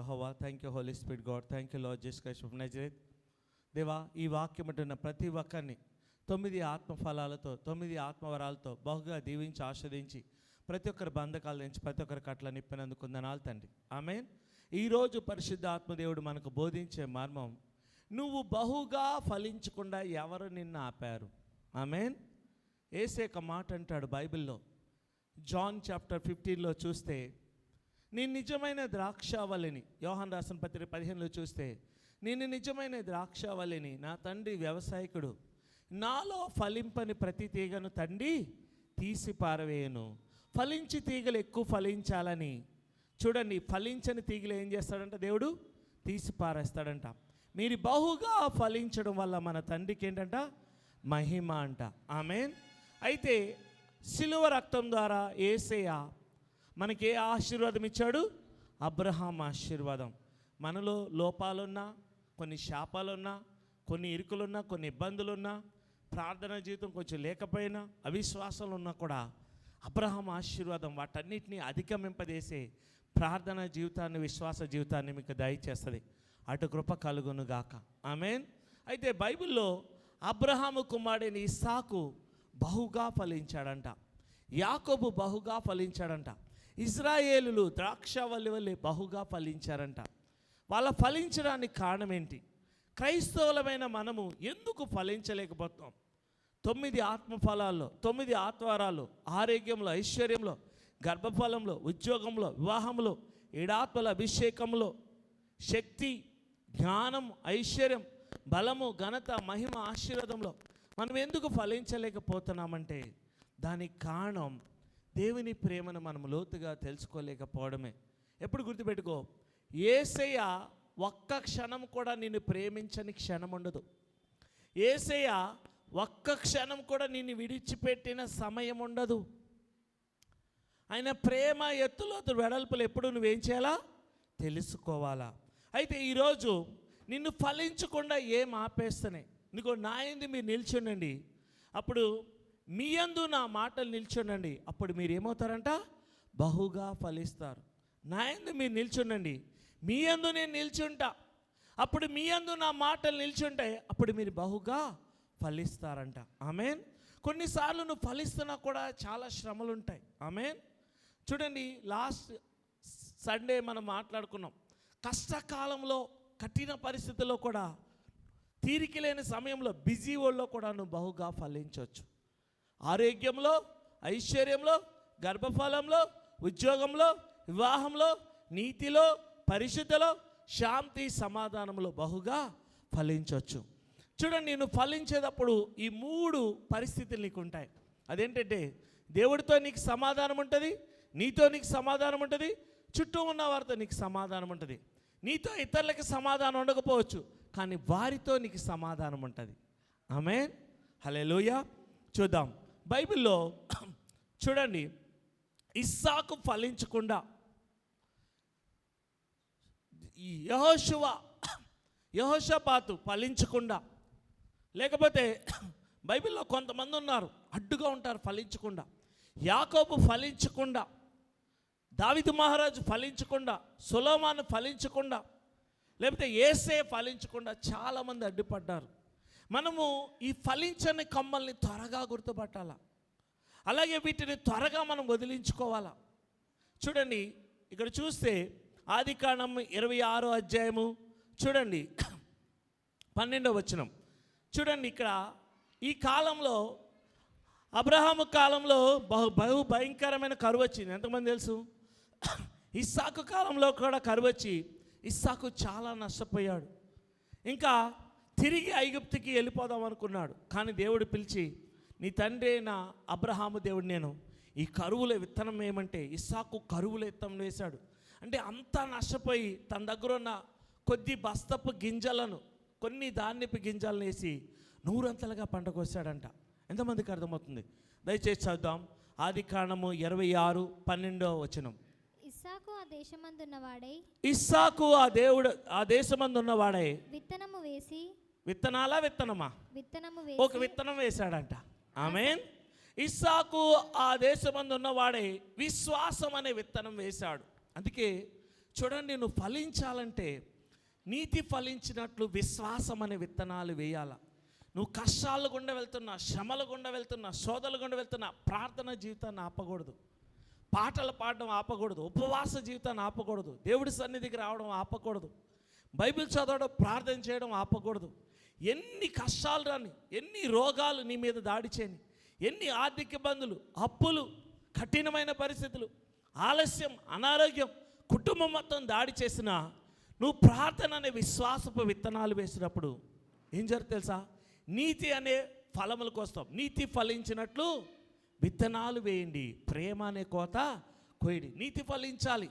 Jehovah. Thank you holy spirit God. Thank you Lord Jesus Christ of Nazareth. దేవా, ఈ వాక్యం అంటున్న ప్రతి ఒక్కరిని 9 ఆత్మఫలాలతో 9 ఆత్మవరాలతో బహుగా దీవించి ఆస్వాదించి ప్రతి ఒక్కరి బంధకాల నుంచి ప్రతి ఒక్కరి కట్ల నిప్పినందుకు వందనాలు తండ్రి. ఆమేన్. ఈరోజు పరిశుద్ధ ఆత్మదేవుడు మనకు బోధించే మర్మం, నువ్వు బహుగా ఫలించకుండా ఎవరు నిన్ను ఆపారు? ఆమేన్. యేసే ఒక మాట అంటాడు బైబిల్లో, జాన్ చాప్టర్ 15లో చూస్తే, నేను నిజమైన ద్రాక్షావళిని. యోహాను రాసిన పత్రిక 15లో చూస్తే, నేను నిజమైన ద్రాక్షావళిని, నా తండ్రి వ్యవసాయకుడు, నాలో ఫలింపని ప్రతి తీగను తండ్రి తీసి పారవేయను. ఫలించి తీగలు ఎక్కువ ఫలించాలని, చూడండి, ఫలించని తీగలు ఏం చేస్తాడంట? దేవుడు తీసి పారేస్తాడంట. మీరు బహుగా ఫలించడం వల్ల మన తండ్రికి ఏంటంట? మహిమ అంట. ఆమేన్. అయితే శిలువ రక్తం ద్వారా యేసయ్య మనకి ఏ ఆశీర్వాదం ఇచ్చాడు? అబ్రహాం ఆశీర్వాదం. మనలో లోపాలున్నా, కొన్ని శాపాలున్నా, కొన్ని ఇరుకులున్నా, కొన్ని ఇబ్బందులున్నా, ప్రార్థన జీవితం కొంచెం లేకపోయినా, అవిశ్వాసాలు ఉన్నా కూడా అబ్రహాం ఆశీర్వాదం వాటన్నిటిని అధిగమింపజేసే ప్రార్థన జీవితాన్ని, విశ్వాస జీవితాన్ని మీకు దయచేస్తుంది. అటు కృప కలుగునుగాక. ఆమేన్. అయితే బైబిల్లో అబ్రహాము కుమారుడైన ఇస్సాకు బహుగా ఫలించాడంట. యాకోబు బహుగా ఫలించాడంట. ఇశ్రాయేలులు ద్రాక్షవల్లి వల్లే బహుగా ఫలించారంట. వాళ్ళ ఫలించడానికి కారణం ఏంటి? క్రైస్తవులమైన మనము ఎందుకు ఫలించలేకపోతున్నాం? 9 ఆత్మఫలాల్లో, 9 ఆత్మవరాలు, ఆరోగ్యంలో, ఐశ్వర్యంలో, గర్భఫలంలో, ఉద్యోగంలో, వివాహంలో, 7 ఆత్మల అభిషేకంలో, శక్తి, జ్ఞానం, ఐశ్వర్యం, బలము, ఘనత, మహిమ, ఆశీర్వాదంలో మనం ఎందుకు ఫలించలేకపోతున్నామంటే దానికి కారణం దేవుని ప్రేమను మనం లోతుగా తెలుసుకోలేకపోవడమే. ఎప్పుడు గుర్తుపెట్టుకో, యేసయ్య ఒక్క క్షణం కూడా నిన్ను ప్రేమించని క్షణం ఉండదు. యేసయ్య ఒక్క క్షణం కూడా నిన్ను విడిచిపెట్టిన సమయం ఉండదు. ఆయన ప్రేమ ఎత్తులోతు వెడల్పులు ఎప్పుడు నువ్వేం చేయాలా? తెలుసుకోవాలా. అయితే ఈరోజు నిన్ను ఫలించకుండా ఏం ఆపేస్తున్నాయి? నీకు నా యందు మీరు నిల్చుండండి, అప్పుడు మీ యందు నా మాటలు నిల్చుండండి, అప్పుడు మీరు ఏమవుతారంట? బహుగా ఫలిస్తారు. నా యందు మీరు నిల్చుండండి, మీ యందు నేను నిల్చుంటా, అప్పుడు మీ యందు నా మాటలు నిల్చుంటాయి, అప్పుడు మీరు బహుగా ఫలిస్తారంట. ఆమేన్. కొన్నిసార్లు నువ్వు ఫలిస్తున్నా కూడా చాలా శ్రమలు ఉంటాయి. ఆమేన్. చూడండి, లాస్ట్ సండే మనం మాట్లాడుకున్నాం, కష్టకాలంలో, కఠిన పరిస్థితుల్లో కూడా, తీరిక లేని సమయంలో, బిజీ వరల్డ్లో కూడా నువ్వు బహుగా ఫలించవచ్చు. ఆరోగ్యంలో, ఐశ్వర్యంలో, గర్భఫలంలో, ఉద్యోగంలో, వివాహంలో, నీతిలో, పరిశుద్ధలో, శాంతి, సమాధానంలో బహుగా ఫలించవచ్చు. చూడండి, నేను ఫలించేటప్పుడు ఈ 3 పరిస్థితులు నీకు ఉంటాయి. అదేంటంటే, దేవుడితో నీకు సమాధానం ఉంటుంది, నీతో నీకు సమాధానం ఉంటుంది, చుట్టూ ఉన్న వారితో నీకు సమాధానం ఉంటుంది. నీతో ఇతరులకి సమాధానం ఉండకపోవచ్చు, కానీ వారితో నీకు సమాధానం ఉంటుంది. ఆమేన్. హల్లెలూయా. చూద్దాం బైబిల్లో. చూడండి, ఇస్సాకు ఫలించకుండా, ఈ యెహోషాపాతు ఫలించకుండా, లేకపోతే బైబిల్లో కొంతమంది ఉన్నారు అడ్డుగా ఉంటారు ఫలించకుండా. యాకోబు ఫలించకుండా, దావీదు మహారాజు ఫలించకుండా, సొలొమోను ఫలించకుండా, లేకపోతే యేసే ఫలించకుండా చాలామంది అడ్డుపడ్డారు. మనము ఈ ఫలించని కొమ్మల్ని త్వరగా గుర్తుపట్టాలా, అలాగే వీటిని త్వరగా మనం వదిలించుకోవాలా. చూడండి, ఇక్కడ చూస్తే ఆదికాండం 26వ అధ్యాయము చూడండి, 12వ వచనం చూడండి. ఇక్కడ ఈ కాలంలో, అబ్రహాము కాలంలో బహు భయంకరమైన కరువు వచ్చింది. ఎంతమంది తెలుసు? ఇస్సాకు కాలంలో కూడా కరువు వచ్చి ఇస్సాకు చాలా నష్టపోయాడు. ఇంకా తిరిగి ఐగుప్తుకి వెళ్ళిపోదాం అనుకున్నాడు. కానీ దేవుడు పిలిచి, నీ తండ్రి అయిన అబ్రహాము దేవుడు, నేను ఈ కరువుల విత్తనం ఏమంటే, ఇస్సాకు కరువుల విత్తనం వేశాడు. అంటే అంతా నష్టపోయి తన దగ్గర ఉన్న కొద్ది బస్తపు గింజలను, కొన్ని ధాన్యపు గిన్నెలను వేసి 100 పంట కోసాడంట. ఎంతమందికి అర్థమవుతుంది? దయచేసి చదువుదాం. ఆదికాండము 26:12వ వచనం. ఇస్సాకు ఆ దేశమందున్నవాడై, ఇస్సాకు ఆ దేశమందున్నవాడై విత్తనము వేసి, విత్తనాలా విత్తనమా? విత్తనము ఒక విత్తనం వేశాడంట. ఆమేన్. ఇస్సాకు ఆ దేశమందున్నవాడై విశ్వాసం అనే విత్తనం వేశాడు. అందుకే చూడండి, నువ్వు ఫలించాలంటే నీతి ఫలించినట్లు విశ్వాసం అనే విత్తనాలు వేయాల. నువ్వు కష్టాలు గుండా వెళ్తున్నా, శ్రమల గుండా వెళ్తున్నా, శోధనల గుండా వెళ్తున్నా, ప్రార్థన జీవితాన్ని ఆపకూడదు, పాటలు పాడడం ఆపకూడదు, ఉపవాస జీవితాన్ని ఆపకూడదు, దేవుడి సన్నిధికి రావడం ఆపకూడదు, బైబిల్ చదవడం, ప్రార్థన చేయడం ఆపకూడదు. ఎన్ని కష్టాలు రాని, ఎన్ని రోగాలు నీ మీద దాడి చేయని, ఎన్ని ఆర్థిక ఇబ్బందులు, అప్పులు, కఠినమైన పరిస్థితులు, ఆలస్యం, అనారోగ్యం, కుటుంబం మొత్తం దాడి చేసినా నువ్వు ప్రార్థన అనే విశ్వాసపు విత్తనాలు వేసినప్పుడు ఏం జరుగుతుంది తెలుసా? నీతి అనే ఫలములకు వస్తాం. నీతి ఫలించినట్లు విత్తనాలు వేయండి, ప్రేమ అనే కోత కోయండి. నీతి ఫలించాలి,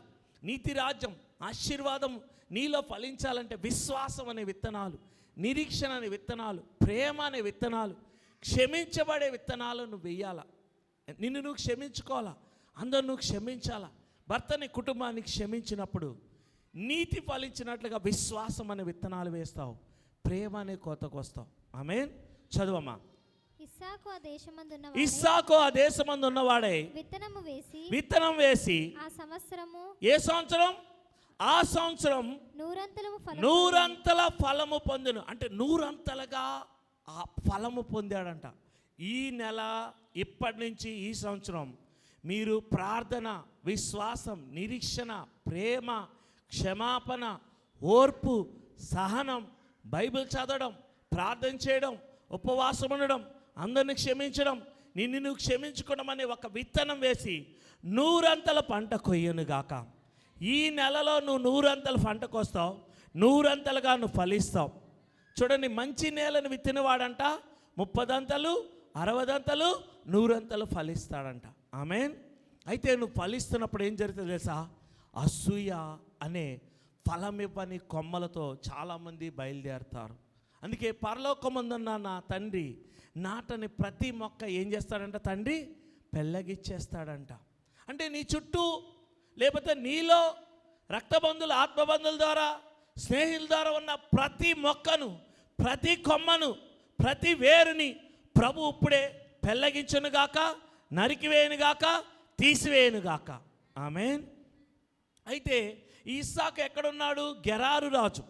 నీతి రాజ్యం, ఆశీర్వాదం నీలో ఫలించాలంటే విశ్వాసం అనే విత్తనాలు, నిరీక్షణ అనే విత్తనాలు, ప్రేమ అనే విత్తనాలు, క్షమించబడే విత్తనాలు నువ్వు వెయ్యాలా. నిన్ను నువ్వు క్షమించుకోవాలా, అందరూ నువ్వు క్షమించాలా. భర్తని, కుటుంబాన్ని క్షమించినప్పుడు నీతి ఫలించినట్లుగా విశ్వాసం అనే విత్తనాలు వేస్తావు, ప్రేమ అనే కోతకు వస్తావు. ఆమేన్. చదువమ్మా. ఇస్సాకు ఆ దేశమందు ఉన్నవాడే విత్తనం వేసి ఏ సంవత్సరం? ఆ సంవత్సరం నూరంతల ఫలము పొందును. అంటే నూరంతలుగా ఆ ఫలము పొందాడంట. ఈ నెల, ఇప్పటి నుంచి ఈ సంవత్సరం మీరు ప్రార్థన, విశ్వాసం, నిరీక్షణ, ప్రేమ, క్షమాపణ, ఓర్పు, సహనం, బైబిల్ చదవడం, ప్రార్థన చేయడం, ఉపవాసం ఉండడం, అందరిని క్షమించడం, నిన్ను నువ్వు క్షమించుకోవడం అనే ఒక విత్తనం వేసి నూరంతల పంట కొయ్యనుగాక. ఈ నెలలో నువ్వు నూరంతల పంటకు వస్తావు, నూరంతలుగా నువ్వు ఫలిస్తావు. చూడండి, మంచి నేలను విత్తినవాడంట 30 60 100 ఫలిస్తాడంట. ఆమేన్. అయితే నువ్వు ఫలిస్తున్నప్పుడు ఏం జరుగుతుంది తెలుసా? అసూయ అనే ఫలమివ్వని కొమ్మలతో చాలామంది బయలుదేరుతారు. అందుకే పరలోకమందున్న నా తండ్రి నాటని ప్రతి మొక్క ఏం చేస్తాడంట? తండ్రి పెళ్ళగిచ్చేస్తాడంట. అంటే నీ చుట్టూ లేకపోతే నీలో రక్తబంధువులు, ఆత్మబంధువుల ద్వారా, స్నేహితుల ద్వారా ఉన్న ప్రతి మొక్కను, ప్రతి కొమ్మను, ప్రతి వేరుని ప్రభు ఇప్పుడే పెళ్ళగించునుగాక, నరికివేయునుగాక, తీసివేయునుగాక. ఆమేన్. అయితే ఇస్సాకు ఎక్కడున్నాడు? గెరారు రాజు.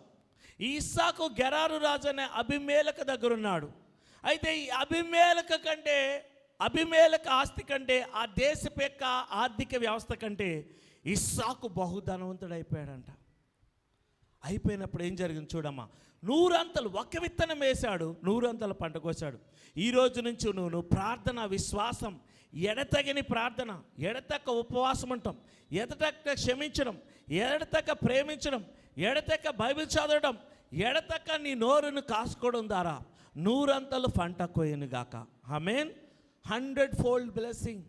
ఈ ఇస్సాకు గెరారు రాజు అనే అబీమెలెకు దగ్గర ఉన్నాడు. అయితే ఈ అబీమెలెకు ఆస్తి కంటే, ఆ దేశపు యొక్క ఆర్థిక వ్యవస్థ కంటే ఇస్సాకు బహుధనవంతుడైపోయాడంట. అయిపోయినప్పుడు ఏం జరిగింది చూడమ్మా. 100 ఒక విత్తనం వేశాడు, 100 పంట కోసాడు. ఈ రోజు నుంచి నువ్వు ప్రార్థన, విశ్వాసం, ఎడతగని ప్రార్థన, ఎడతక్క ఉపవాసం ఉంటాం, ఎడతక్క క్షమించడం, ఎడతక్క ప్రేమించడం, ఎడతక్క బైబిల్ చదవడం, ఎడతక్క నీ నోరును కాసుకోవడం ద్వారా 100 పంట కోయనుగాక. ఆమేన్. 100-fold బ్లెస్సింగ్,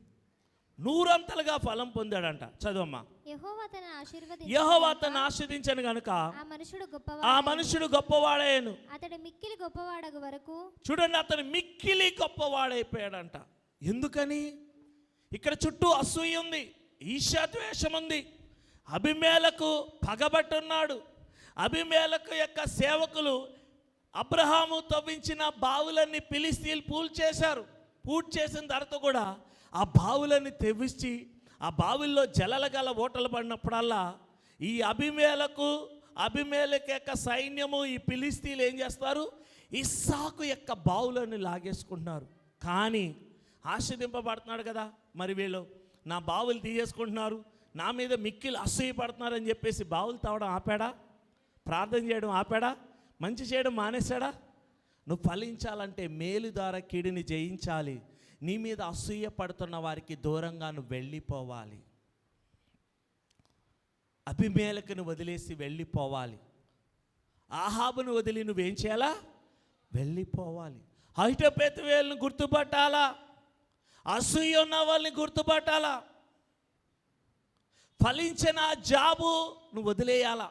100 ఫలం పొందాడంట. చదవమ్మా. యెహోవా తనను ఆశీర్వదించను గనుక ఆ మనుషుడు గొప్పవాడయ్యను. అతడు మిక్కిలి గొప్పవాడగు వరకు. చూడండి, అతను మిక్కిలి గొప్పవాడైపోయాడంట. ఎందుకని? ఇక్కడ చుట్టూ అసూయ ఉంది, ఈర్ష్యాద్వేషం ఉంది. అబీమెలెకు పగబట్టున్నాడు. అబీమెలెకు యొక్క సేవకులు అబ్రహాము తవ్వించిన బావులన్నీ ఫిలిష్తీయులు పూర్తి చేసిన తర్వాత కూడా ఆ బావులన్నీ తెవ్వించి ఆ బావుల్లో జలల గల ఓటలు పడినప్పుడల్లా ఈ అబీమెలెకు యొక్క సైన్యము, ఈ ఫిలిష్తీయులు ఏం చేస్తారు? ఇస్సాకు యొక్క బావులను లాగేసుకుంటున్నారు. కానీ ఆశీర్వదింపబడుతున్నాడు కదా, మరి వీళ్ళు నా బావులు తీసేసుకుంటున్నారు, నా మీద మిక్కిలు అసూయ పడుతున్నారని చెప్పేసి బావులు తావడం ఆపాడా? ప్రార్థన చేయడం ఆపాడా? మంచి చేయడం మానేశాడా? నువ్వు ఫలించాలంటే మేలు ద్వారా కీడుని జయించాలి. నీ మీద అసూయ పడుతున్న వారికి దూరంగా నువ్వు వెళ్ళిపోవాలి. అబీమెలెకును వదిలేసి వెళ్ళిపోవాలి. ఆహాబును వదిలి నువ్వేం చేయాలా? వెళ్ళిపోవాలి. అహితోపెతువేలును గుర్తుపట్టాలా? అసూయ ఉన్న వాళ్ళని గుర్తుపట్టాలా? ఫలించిన ఆ జాబు నువ్వు వదిలేయాలా?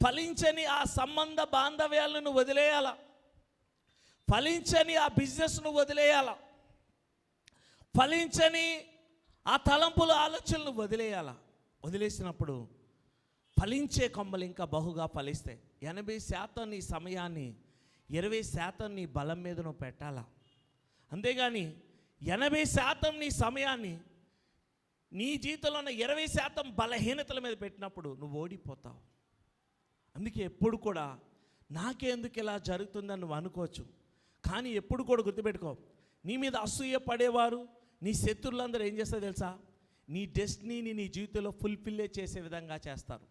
ఫలించని ఆ సంబంధ బాంధవ్యాలను నువ్వు వదిలేయాలా? ఫలించని ఆ బిజినెస్ నువ్వు వదిలేయాలా? ఫలించని ఆ తలంపులు, ఆలోచనలు వదిలేయాలా? వదిలేసినప్పుడు ఫలించే కొమ్మలు ఇంకా బహుగా ఫలిస్తాయి. 80% నీ సమయాన్ని, 20% నీ బలం మీద నువ్వు పెట్టాలా. అంతేగాని 80% నీ సమయాన్ని నీ జీవితంలో ఉన్న 20% బలహీనతల మీద పెట్టినప్పుడు నువ్వు ఓడిపోతావు. అందుకే ఎప్పుడు కూడా నాకెందుకు ఇలా జరుగుతుందని నువ్వు అనుకోవచ్చు, కానీ ఎప్పుడు కూడా గుర్తుపెట్టుకో, నీ మీద అసూయ పడేవారు నీ శత్రువులందరూ ఏం చేస్తారో తెలుసా, నీ డెస్టినీని నీ జీవితంలో ఫుల్ఫిల్ చేసే విధంగా చేస్తారు.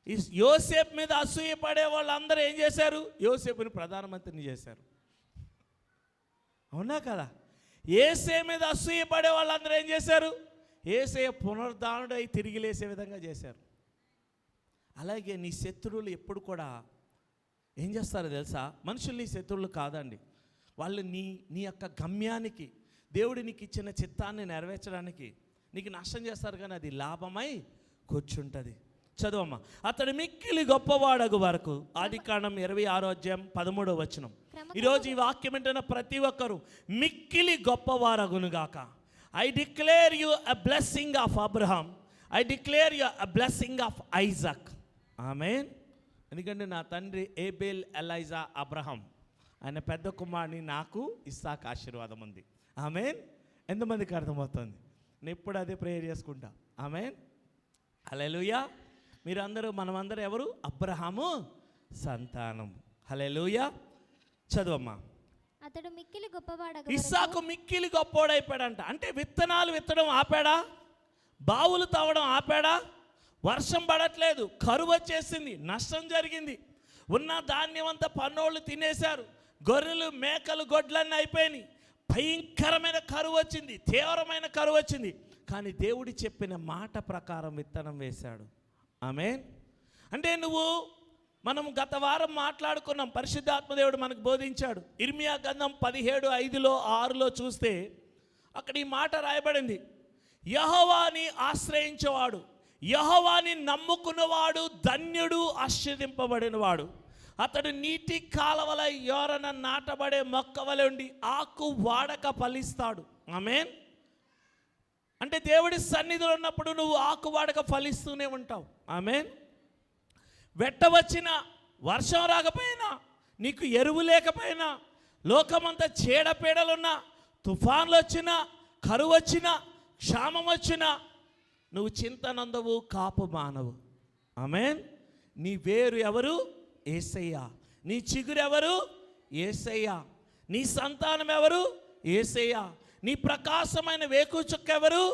ఈ యోసేపు మీద అసూయ పడే వాళ్ళందరూ ఏం చేశారు, యోసేపుని ప్రధానమంత్రిని చేశారు. అవునా కదా? యేసే మీద అసూయ పడే వాళ్ళందరూ ఏం చేశారు, యేసే పునరుద్ధానుడై తిరిగి లేసే విధంగా చేశారు. అలాగే నీ శత్రువులు ఎప్పుడు కూడా ఏం చేస్తారో తెలుసా, మనుషులు నీ శత్రువులు కాదండి, వాళ్ళు నీ యొక్క గమ్యానికి, దేవుడు నీకు ఇచ్చిన చిత్తాన్ని నెరవేర్చడానికి నీకు నష్టం చేస్తారు, కానీ అది లాభమై కూర్చుంటుంది. చదువమ్మా. అతడు మిక్కిలి గొప్పవాడగు వరకు, ఆదికాండం 26:13. ఈరోజు ఈ వాక్యం వింటున్న ప్రతి ఒక్కరు మిక్కిలి గొప్పవారగునుగాక. I declare you a blessing of Abraham, I declare you a blessing of Isaac. ఆమేన్. ఎందుకంటే నా తండ్రి ఏబేల్, ఎలైజా, అబ్రహాం, ఆయన పెద్ద కుమారుని, నాకు ఇస్సాకు ఆశీర్వాదం ఉంది. ఆమేన్. ఎంతమందికి అర్థమవుతుంది? నేను ఎప్పుడు అదే ప్రేయర్ చేసుకుంటా. ఆమేన్. హల్లెలూయా. మీరందరూ, మనమందరూ ఎవరు? అబ్రహాము సంతానం. హల్లెలూయా. చదువమ్మా. అతడు మిక్కిలి గొప్పవాడగు, ఇస్సాకు మిక్కిలి గొప్పోడైపోయాడంట. అంటే విత్తనాలు విత్తడం ఆపాడా, బావులు తవ్వడం ఆపాడా, వర్షం పడట్లేదు, కరువు వచ్చేసింది, నష్టం జరిగింది, ఉన్న ధాన్యం అంతా పన్నోళ్ళు తినేశారు, గొర్రెలు మేకలు గొడ్లన్నీ అయిపోయినాయి, భయంకరమైన కరువు వచ్చింది, తీవ్రమైన కరువు వచ్చింది. కానీ దేవుడు చెప్పిన మాట ప్రకారం విత్తనం వేశాడు. ఆమేన్. అంటే మనం గత వారం మాట్లాడుకున్నాం, పరిశుద్ధాత్మదేవుడు మనకు బోధించాడు. ఇర్మియా గ్రంథం 17:5-6 చూస్తే అక్కడ ఈ మాట రాయబడింది, యెహోవాని ఆశ్రయించేవాడు, యెహోవాని నమ్ముకున్నవాడు ధన్యుడు, ఆశీర్వదింపబడినవాడు. అతడు నీటి కాలవల యోరన నాటబడే మొక్క వలె ఉండి ఆకు వాడక ఫలిస్తాడు. ఆమేన్. అంటే దేవుడి సన్నిధిలో ఉన్నప్పుడు నువ్వు ఆకు వాడక ఫలిస్తూనే ఉంటావు. ఆమేన్. వెట్ట వచ్చినా, వర్షం రాకపోయినా, నీకు ఎరువు లేకపోయినా, లోకమంతా చీడపీడలున్నా, తుఫాన్లు వచ్చినా, కరువు వచ్చినా, క్షామం వచ్చినా, నువ్వు చింతనందవు, కాపు మానవు. ఆమేన్. నీ వేరు ఎవరు? యేసయ్య. నీ చిగురు ఎవరు? యేసయ్య. నీ సంతానం ఎవరు? యేసయ్య. నీ ప్రకాశమైన వేకు చుక్క ఎవరు?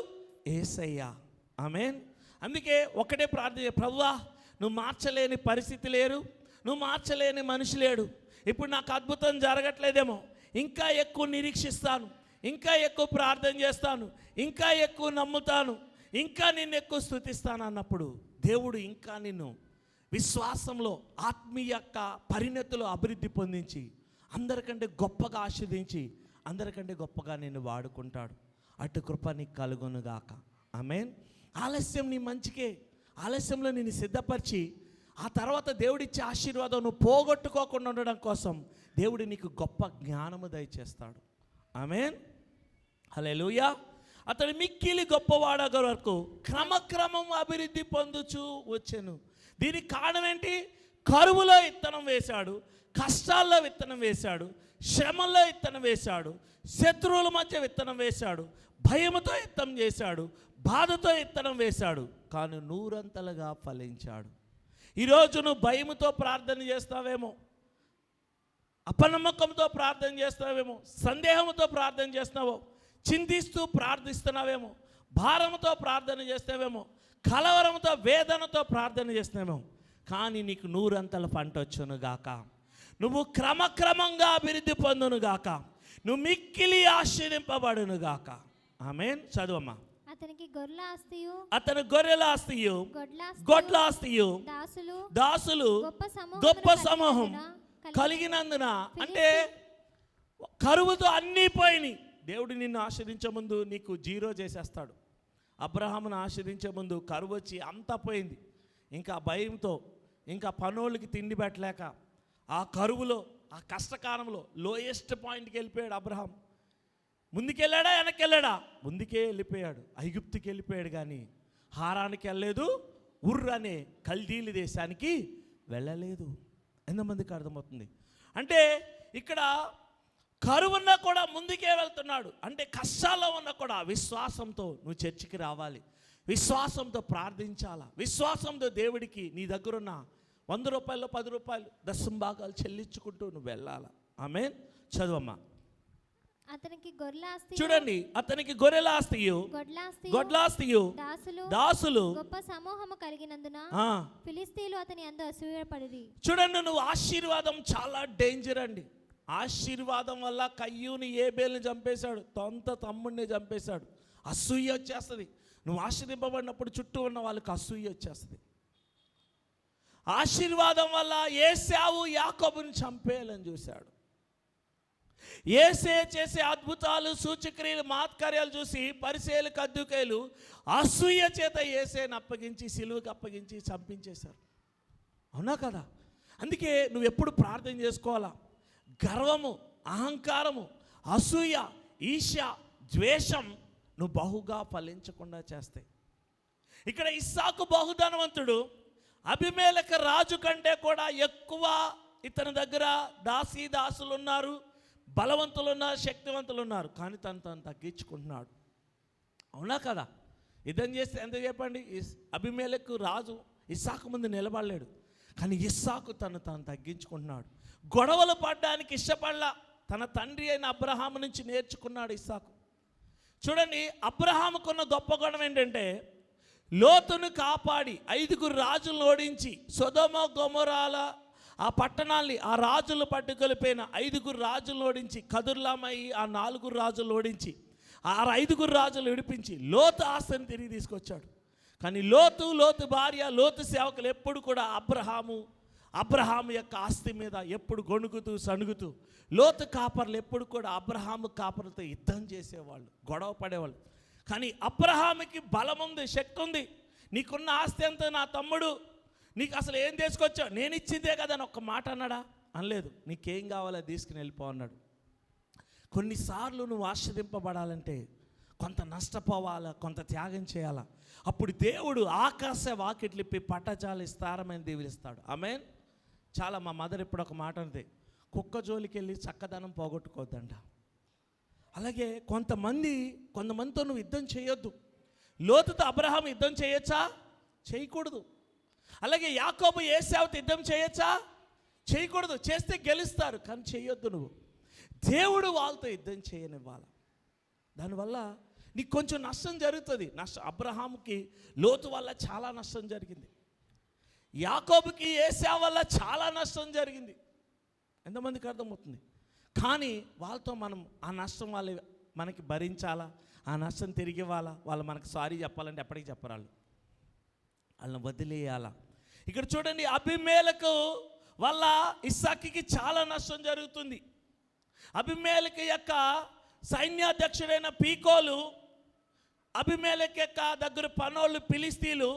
యేసయ్య. ఆమేన్. అందుకే ఒకటే ప్రార్థన, ప్రభువా నువ్వు మార్చలేని పరిస్థితి లేరు, నువ్వు మార్చలేని మనిషి లేడు, ఇప్పుడు నాకు అద్భుతం జరగట్లేదేమో, ఇంకా ఎక్కువ నిరీక్షిస్తాను, ఇంకా ఎక్కువ ప్రార్థన చేస్తాను, ఇంకా ఎక్కువ నమ్ముతాను, ఇంకా నిన్ను ఎక్కువ స్తుతిస్తాను అన్నప్పుడు దేవుడు ఇంకా నిన్ను విశ్వాసంలో, ఆత్మీయ పరిణతిలో అభివృద్ధి పొందించి అందరికంటే గొప్పగా ఆశీర్వదించి అందరికంటే గొప్పగా నిన్ను వాడుకుంటాడు. అటు కృప నీకు కలుగునుగాక. ఆమేన్. ఆలస్యం నీ మంచికే, ఆలస్యంలో నిన్ను సిద్ధపరిచి ఆ తర్వాత దేవుడిచ్చే ఆశీర్వాదం నువ్వు పోగొట్టుకోకుండా ఉండడం కోసం దేవుడు నీకు గొప్ప జ్ఞానము దయచేస్తాడు. ఆమేన్. హల్లెలూయా. అతడు మిక్కిలి గొప్పవాడగ వరకు క్రమక్రమం అభివృద్ధి పొందుచూ వచ్చెను. దీనికి కారణం ఏంటి? కరువులో విత్తనం వేశాడు, కష్టాల్లో విత్తనం వేశాడు, శ్రమల్లో విత్తనం వేశాడు, శత్రువుల మధ్య విత్తనం వేశాడు, భయముతో విత్తనం చేశాడు, బాధతో విత్తనం వేశాడు, కానీ నూరంతలుగా ఫలించాడు. ఈరోజు నువ్వు భయముతో ప్రార్థన చేస్తావేమో, అపనమ్మకంతో ప్రార్థన చేస్తావేమో, సందేహంతో ప్రార్థన చేస్తున్నావో, చింతిస్తూ ప్రార్థిస్తున్నావేమో, భారంతో ప్రార్థన చేస్తావేమో, కలవరంతో వేదనతో ప్రార్థన చేస్తున్నావేమో, కానీ నీకు నూరంతల పంట వచ్చును గాక, నువ్వు క్రమక్రమంగా అభివృద్ధి పొందును గాక, నువ్వు మిక్కిలి ఆశీర్వదింపబడును గాక. ఆమేన్. చదువమ్మా. అతనికి గొర్రెల ఆస్తియు, అతను గొర్రెల ఆస్తియు, గొడ్ల ఆస్తియు, దాసులు గొప్ప సమూహం కలిగినందున, అంటే కరువుతో అన్నీ పోయినాయి. దేవుడు నిన్ను ఆశీర్వదించే ముందు నీకు జీరో చేసేస్తాడు. అబ్రహామును ఆశీర్వదించే ముందు కరువు వచ్చి అంతా పోయింది. ఇంకా భయంతో, ఇంకా పనోళ్ళకి తిండి పెట్టలేక, ఆ కరువులో, ఆ కష్టకాలంలో లోయెస్ట్ పాయింట్కి వెళ్ళిపోయాడు అబ్రహాం. ముందుకెళ్ళాడా వెనక్కి వెళ్ళాడా? ముందుకే వెళ్ళిపోయాడు. ఐగుప్తుకి వెళ్ళిపోయాడు, కానీ హారానికి వెళ్ళలేదు, ఉర్రు అనే కల్దీలు దేశానికి వెళ్ళలేదు. ఎంతమందికి అర్థమవుతుంది? అంటే ఇక్కడ కరువున్నా కూడా ముందుకే వెళ్తున్నాడు. అంటే కష్టాల్లో ఉన్నా కూడా విశ్వాసంతో నువ్వు చర్చికి రావాలి, విశ్వాసంతో ప్రార్థించాలా, విశ్వాసంతో దేవుడికి నీ దగ్గరున్న 100 రూపాయలు 10 రూపాయలు దశంభాగాలు చెల్లించుకుంటూ నువ్వు వెళ్ళాలా. ఆమేన్. చదువమ్మా. అతనికి గొర్రెల ఆస్తి, చూడండి, అతనికి గొర్రెల ఆస్తియు గొడ్లాస్తియు దాసులు గొప్ప సమూహము కలిగినందున ఫిలిస్తీయులు అతని యందు అసూయపడిరి. చూడండి, నువ్వు ఆశీర్వాదం చాలా డేంజర్ అండి. ఆశీర్వాదం వల్ల కయ్యూని ఏబేల్ని చంపేశాడు, సొంత తమ్ముడిని చంపేశాడు. అసూయ వచ్చేస్తుంది. నువ్వు ఆశీర్వదింపబడినప్పుడు చుట్టూ ఉన్న వాళ్ళకి అసూయ వచ్చేస్తుంది. ఆశీర్వాదం వల్ల ఏశావు యాకోబుని చంపేయాలని చూశాడు. ఏసే చేసే అద్భుతాలు, సూచక్రియలు, మహత్కార్యాలు చూసి పరిసయ్యులు, సద్దూకయ్యులు అసూయ చేత ఏసేని అప్పగించి సిలువకి అప్పగించి చంపించేశారు. అవునా కదా? అందుకే నువ్వు ఎప్పుడు ప్రార్థన చేసుకోవాలా. గర్వము, అహంకారము, అసూయ, ఈర్ష్య, ద్వేషం నువ్వు బహుగా ఫలించకుండా చేస్తాయి. ఇక్కడ ఇస్సాకు బహుధనవంతుడు. అబీమెలెకు రాజు కంటే కూడా ఎక్కువ ఇతని దగ్గర దాసులు ఉన్నారు, బలవంతులు ఉన్నారు, శక్తివంతులు ఉన్నారు. కానీ తను తగ్గించుకుంటున్నాడు. అవునా కదా? యుద్ధం చేస్తే ఎంత చెప్పండి, అబీమెలెకు రాజు ఇస్సాకు ముందు నిలబడలేడు. కానీ ఇస్సాకు తను తగ్గించుకుంటున్నాడు. గొడవలు పడడానికి ఇష్టపడలా. తన తండ్రి అయిన అబ్రహాము నుంచి నేర్చుకున్నాడు ఇస్సాకు. చూడండి, అబ్రహాముకున్న గొప్ప గుణం ఏంటంటే లోతును కాపాడి 5 రాజులను ఓడించి సొదొమ గొమొరాల ఆ పట్టణాల్ని ఆ రాజులు పట్టుకొలిపోయిన 5 రాజులను ఓడించి కదుర్లామయ్యి ఆ 4 రాజులు ఓడించి ఆ 5 రాజులు విడిపించి లోతు ఆస్తిని తిరిగి తీసుకొచ్చాడు. కానీ లోతు భార్య, లోతు సేవకులు ఎప్పుడు కూడా అబ్రహాము యొక్క ఆస్తి మీద ఎప్పుడు గొణుగుతూ సణుగుతూ, లోతు కాపర్లు ఎప్పుడు కూడా అబ్రహాము కాపర్లతో యుద్ధం చేసేవాళ్ళు, గొడవ పడేవాళ్ళు. కానీ అబ్రహాముకి బలం ఉంది, శక్తి ఉంది. నీకున్న ఆస్తి ఎంత నా తమ్ముడు, నీకు అసలు ఏం తీసుకొచ్చావు, నేను ఇచ్చిందే కదా అని ఒక్క మాట అన్నాడా? అనలేదు. నీకేం కావాలో తీసుకుని వెళ్ళిపో అన్నాడు. కొన్నిసార్లు నువ్వు ఆశీర్వదింపబడాలంటే కొంత నష్టపోవాలా, కొంత త్యాగం చేయాలా. అప్పుడు దేవుడు ఆకాశ వాకిట్లిప్పి పట్టజాలు విస్తారమైన దీవులిస్తాడు. ఆమేన్. చాలా మా మదర్ ఇప్పుడు ఒక మాట అంది, కుక్క జోలికి వెళ్ళి చక్కదనం పోగొట్టుకోవద్దంట. అలాగే కొంతమందితో నువ్వు యుద్ధం చేయొద్దు. లోతుతో అబ్రహాం యుద్ధం చేయొచ్చా? చేయకూడదు. అలాగే యాకోబు ఏశావుతో యుద్ధం చేయొచ్చా? చేయకూడదు. చేస్తే గెలుస్తారు, కానీ చేయొద్దు. నువ్వు దేవుడు వాళ్ళతో యుద్ధం చేయనివ్వాలి. దానివల్ల నీకు కొంచెం నష్టం జరుగుతుంది. అబ్రహాముకి లోతు వల్ల చాలా నష్టం జరిగింది. యాకోబుకి ఏశావు వల్ల చాలా నష్టం జరిగింది. ఎంతమందికి అర్థమవుతుంది? కానీ వాళ్ళతో మనం ఆ నష్టం మనకి భరించాలా, ఆ నష్టం తిరిగి ఇవ్వాలా. వాళ్ళు మనకు సారీ చెప్పాలంటే ఎప్పటికీ చెప్పరాళ్ళు, వాళ్ళని వదిలేయాలా. ఇక్కడ చూడండి, అబీమెలెకు వల్ల ఇస్సాకుకి చాలా నష్టం జరుగుతుంది. అబీమెలెకు యొక్క సైన్యాధ్యక్షుడైన పీకోలు, అబీమెలెకు యొక్క దగ్గర పనోళ్ళు ఫిలిస్తీయులు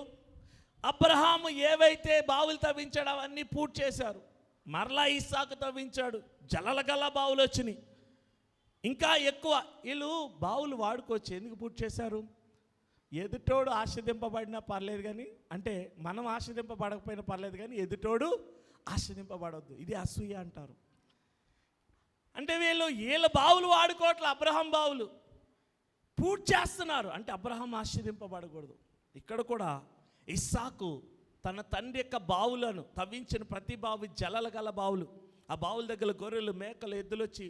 అబ్రహాము ఏవైతే బావులు తవ్వించాడో అవన్నీ పూర్తి చేశారు. మరలా ఇస్సాకు తవ్వించాడు. జలలగల బావులు వచ్చినాయి. ఇంకా ఎక్కువ వీళ్ళు బావులు వాడుకోవచ్చు. ఎందుకు పూర్తి చేశారు? ఎదుటోడు ఆశీర్వదింపబడినా పర్లేదు కానీ, అంటే మనం ఆశీర్వదింపబడకపోయినా పర్లేదు కానీ ఎదుటోడు ఆశీర్వదింపబడవద్దు. ఇది అసూయ అంటారు. అంటే వీళ్ళ బావులు వాడుకోవట్లే, అబ్రహాం బావులు పూర్తి చేస్తున్నారు. అంటే అబ్రహాం ఆశీర్వదింపబడకూడదు. ఇక్కడ కూడా ఇస్సాకు తన తండ్రి యొక్క బావులను తవ్వించిన ప్రతి బావి జలలు గల బావులు. ఆ బావుల దగ్గర గొర్రెలు, మేకలు, ఎద్దులు వచ్చి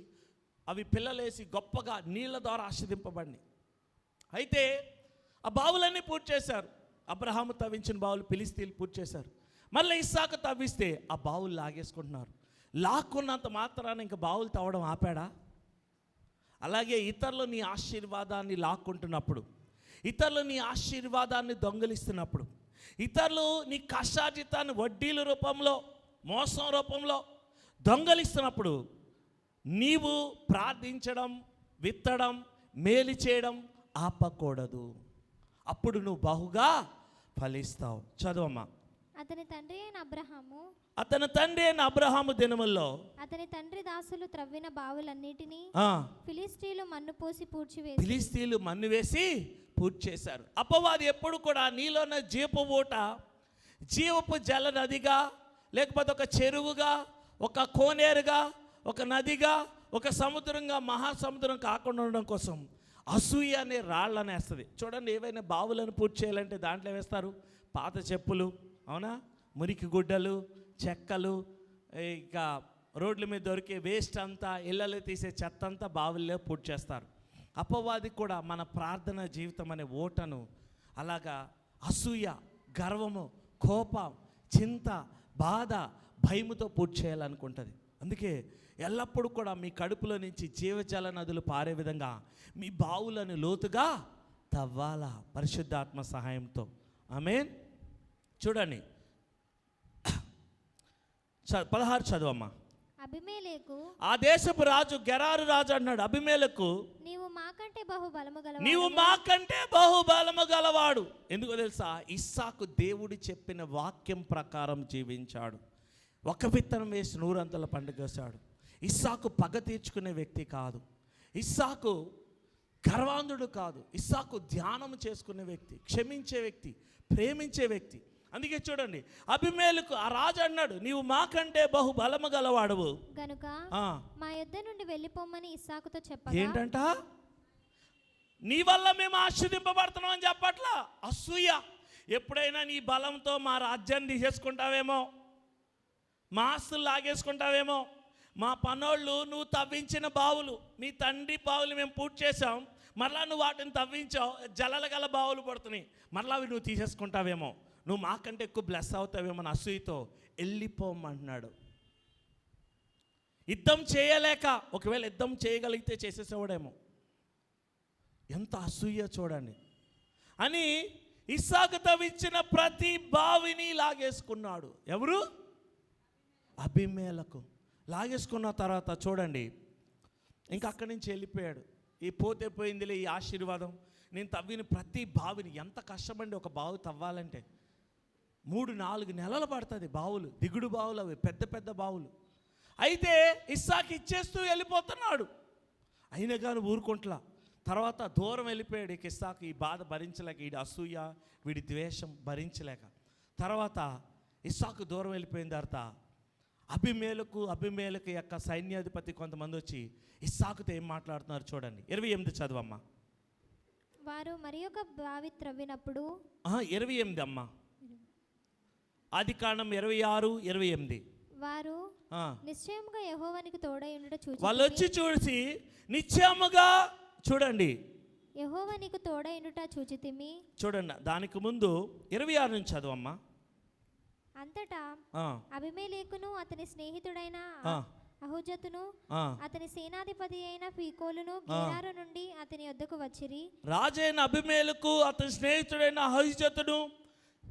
అవి పిల్లలేసి గొప్పగా నీళ్ళ ద్వారా ఆశీర్వదింపబడినాయి. అయితే ఆ బావులన్నీ పూర్తి చేశారు. అబ్రహాము తవ్వించిన బావులు ఫిలిస్తీయులు పూర్తి చేశారు. మళ్ళీ ఇస్సాకు తవ్విస్తే ఆ బావులు లాగేసుకుంటున్నారు. లాక్కున్నంత మాత్రాన ఇంకా బావులు తవ్వడం ఆపాడా? అలాగే ఇతరులు నీ ఆశీర్వాదాన్ని లాక్కుంటున్నప్పుడు, ఇతరులు నీ ఆశీర్వాదాన్ని దొంగిలిస్తున్నప్పుడు, ఇతరులు నీ కష్టార్జితాన్ని వడ్డీల రూపంలో, మోసం రూపంలో దొంగలిస్తున్నప్పుడు నీవు ప్రార్థించడం, విత్తడం, మేలు చేయడం ఆపకూడదు. అప్పుడు నువ్వు బహుగా ఫలిస్తావు. చదవమ్మా. అతని తండ్రి అయిన అబ్రహాము దినముల్లో అతని తండ్రి దాసులు త్రవ్విన బావులన్నిటినీ ఫిలిస్తీయులు మన్ను వేసి పూర్తి చేశారు. అపవాది ఎప్పుడు కూడా నీలోన జీవపు జల నదిగా, లేకపోతే ఒక చెరువుగా, ఒక కోనేరుగా, ఒక నదిగా, ఒక సముద్రంగా మహాసముద్రం కాకుండా ఉండడం కోసం అసూయ అనే రాళ్ళని వేస్తుంది. చూడండి, ఏవైనా బావులను పూర్తి చేయాలంటే దాంట్లో వేస్తారు పాత చెప్పులు, అవునా, మురికి గుడ్డలు, చెక్కలు, ఇంకా రోడ్ల మీద దొరికే వేస్ట్ అంతా, ఇళ్ళలో తీసే చెత్త అంతా బావుల్లో పూర్తి చేస్తారు. అపవాది కూడా మన ప్రార్థన జీవితం అనే ఓటను అలాగా అసూయ, గర్వము, కోపం, చింత, బాధ, భయముతో పూర్తి చేయాలనుకుంటుంది. అందుకే ఎల్లప్పుడూ కూడా మీ కడుపులో నుంచి జీవజల నదులు పారే విధంగా మీ బావులను లోతుగా తవ్వాలా పరిశుద్ధాత్మ సహాయంతో. ఆమేన్. చూడండి 16 చదవమ్మా. అబీమెలెకు, ఆ దేశపు రాజు గెరారు రాజు అన్నాడు అబీమెలెకు, నీవు మాకంటే బహుబలము గలవాడు, నీవు మాకంటే బహుబలము గలవాడు. ఎందుకో తెలుసా? ఇస్సాకు దేవుడు చెప్పిన వాక్యం ప్రకారం జీవించాడు. ఒక విత్తనం వేసి 100 అంతల పండుగేశాడు. ఇస్సాకు పగ తీర్చుకునే వ్యక్తి కాదు. ఇస్సాకు గర్వాంధుడు కాదు. ఇస్సాకు ధ్యానం చేసుకునే వ్యక్తి, క్షమించే వ్యక్తి, ప్రేమించే వ్యక్తి. అందుకే చూడండి, అబీమెలెకు ఆ రాజు అన్నాడు, నీవు మాకంటే బహుబలము గలవాడవు గనుక మా యొద్ద నుండి వెళ్ళిపోమని ఇస్సాకుతో చెప్పగా, ఏంటంట? నీ వల్ల మేము ఆశీర్వదింపబడుతున్నాం అని చెప్పట్లా. అసూయ. ఎప్పుడైనా నీ బలంతో మా రాజ్యాన్ని తీసేసుకుంటావేమో, మా ఆస్తులు లాగేసుకుంటావేమో, మా పనోళ్ళు నువ్వు తవ్వించిన బావులు, మీ తండ్రి బావులు మేము పూర్తి చేసాం, మరలా నువ్వు వాటిని తవ్వించావు, జలల గల బావులు పడుతున్నాయి, మరలా అవి నువ్వు తీసేసుకుంటావేమో, నువ్వు మాకంటే ఎక్కువ బ్లెస్ అవుతావేమో అని అసూయతో వెళ్ళిపోమంటున్నాడు. యుద్ధం చేయలేక, ఒకవేళ యుద్ధం చేయగలిగితే చేసేసేవాడేమో. ఎంత అసూయ చూడండి అని ఇస్సాకు తవ్వించిన ప్రతి బావిని లాగేసుకున్నాడు. ఎవరు? అబీమెలెకు. లాగేసుకున్న తర్వాత చూడండి, ఇంకా అక్కడి నుంచి వెళ్ళిపోయాడు. ఈ పోతే పోయిందిలే ఈ ఆశీర్వాదం. నేను తవ్విన ప్రతి బావిని, ఎంత కష్టపడి ఒక బావి తవ్వాలంటే 3-4 నెలలు పడుతుంది. బావులు, దిగుడు బావులు, అవి పెద్ద పెద్ద బావులు. అయితే ఇస్సాకు ఇచ్చేస్తూ వెళ్ళిపోతున్నాడు. అయినా కానీ ఊరుకుంటలా. తర్వాత దూరం వెళ్ళిపోయాడు. ఇక ఇస్సాకు ఈ బాధ భరించలేక, వీడి అసూయ, వీడి ద్వేషం భరించలేక తర్వాత ఇస్సాకు దూరం వెళ్ళిపోయిన తర్వాత అబీమెలెకు యొక్క సైన్యాధిపతి కొంతమంది వచ్చి ఇస్సాకుతో ఏం మాట్లాడుతున్నారు చూడండి. 28 చదవమ్మా. వారు మరి ఒక బావి త్రవ్వినప్పుడు 28 అమ్మా. ఆదికాండం 26-28. వారు నిశ్చయముగా యెహోవానికి తోడై ఉండుట చూచి, వాళ్ళు వచ్చి చూసి నిశ్చయముగా, చూడండి, యెహోవానికి తోడై ఉండుట చూచితిమి. చూడండి, దానికి ముందు 26 నుంచి చదవమ్మా. అంతటా అబీమెలెకును అతని స్నేహితుడైన అహుజతును అతని సేనాధిపతి అయిన ఫీకోలును గెరారు నుండి అతని యొద్దకు వచ్చిరి. రాజైన అబీమెలెకు అతని స్నేహితుడైన అహుజతును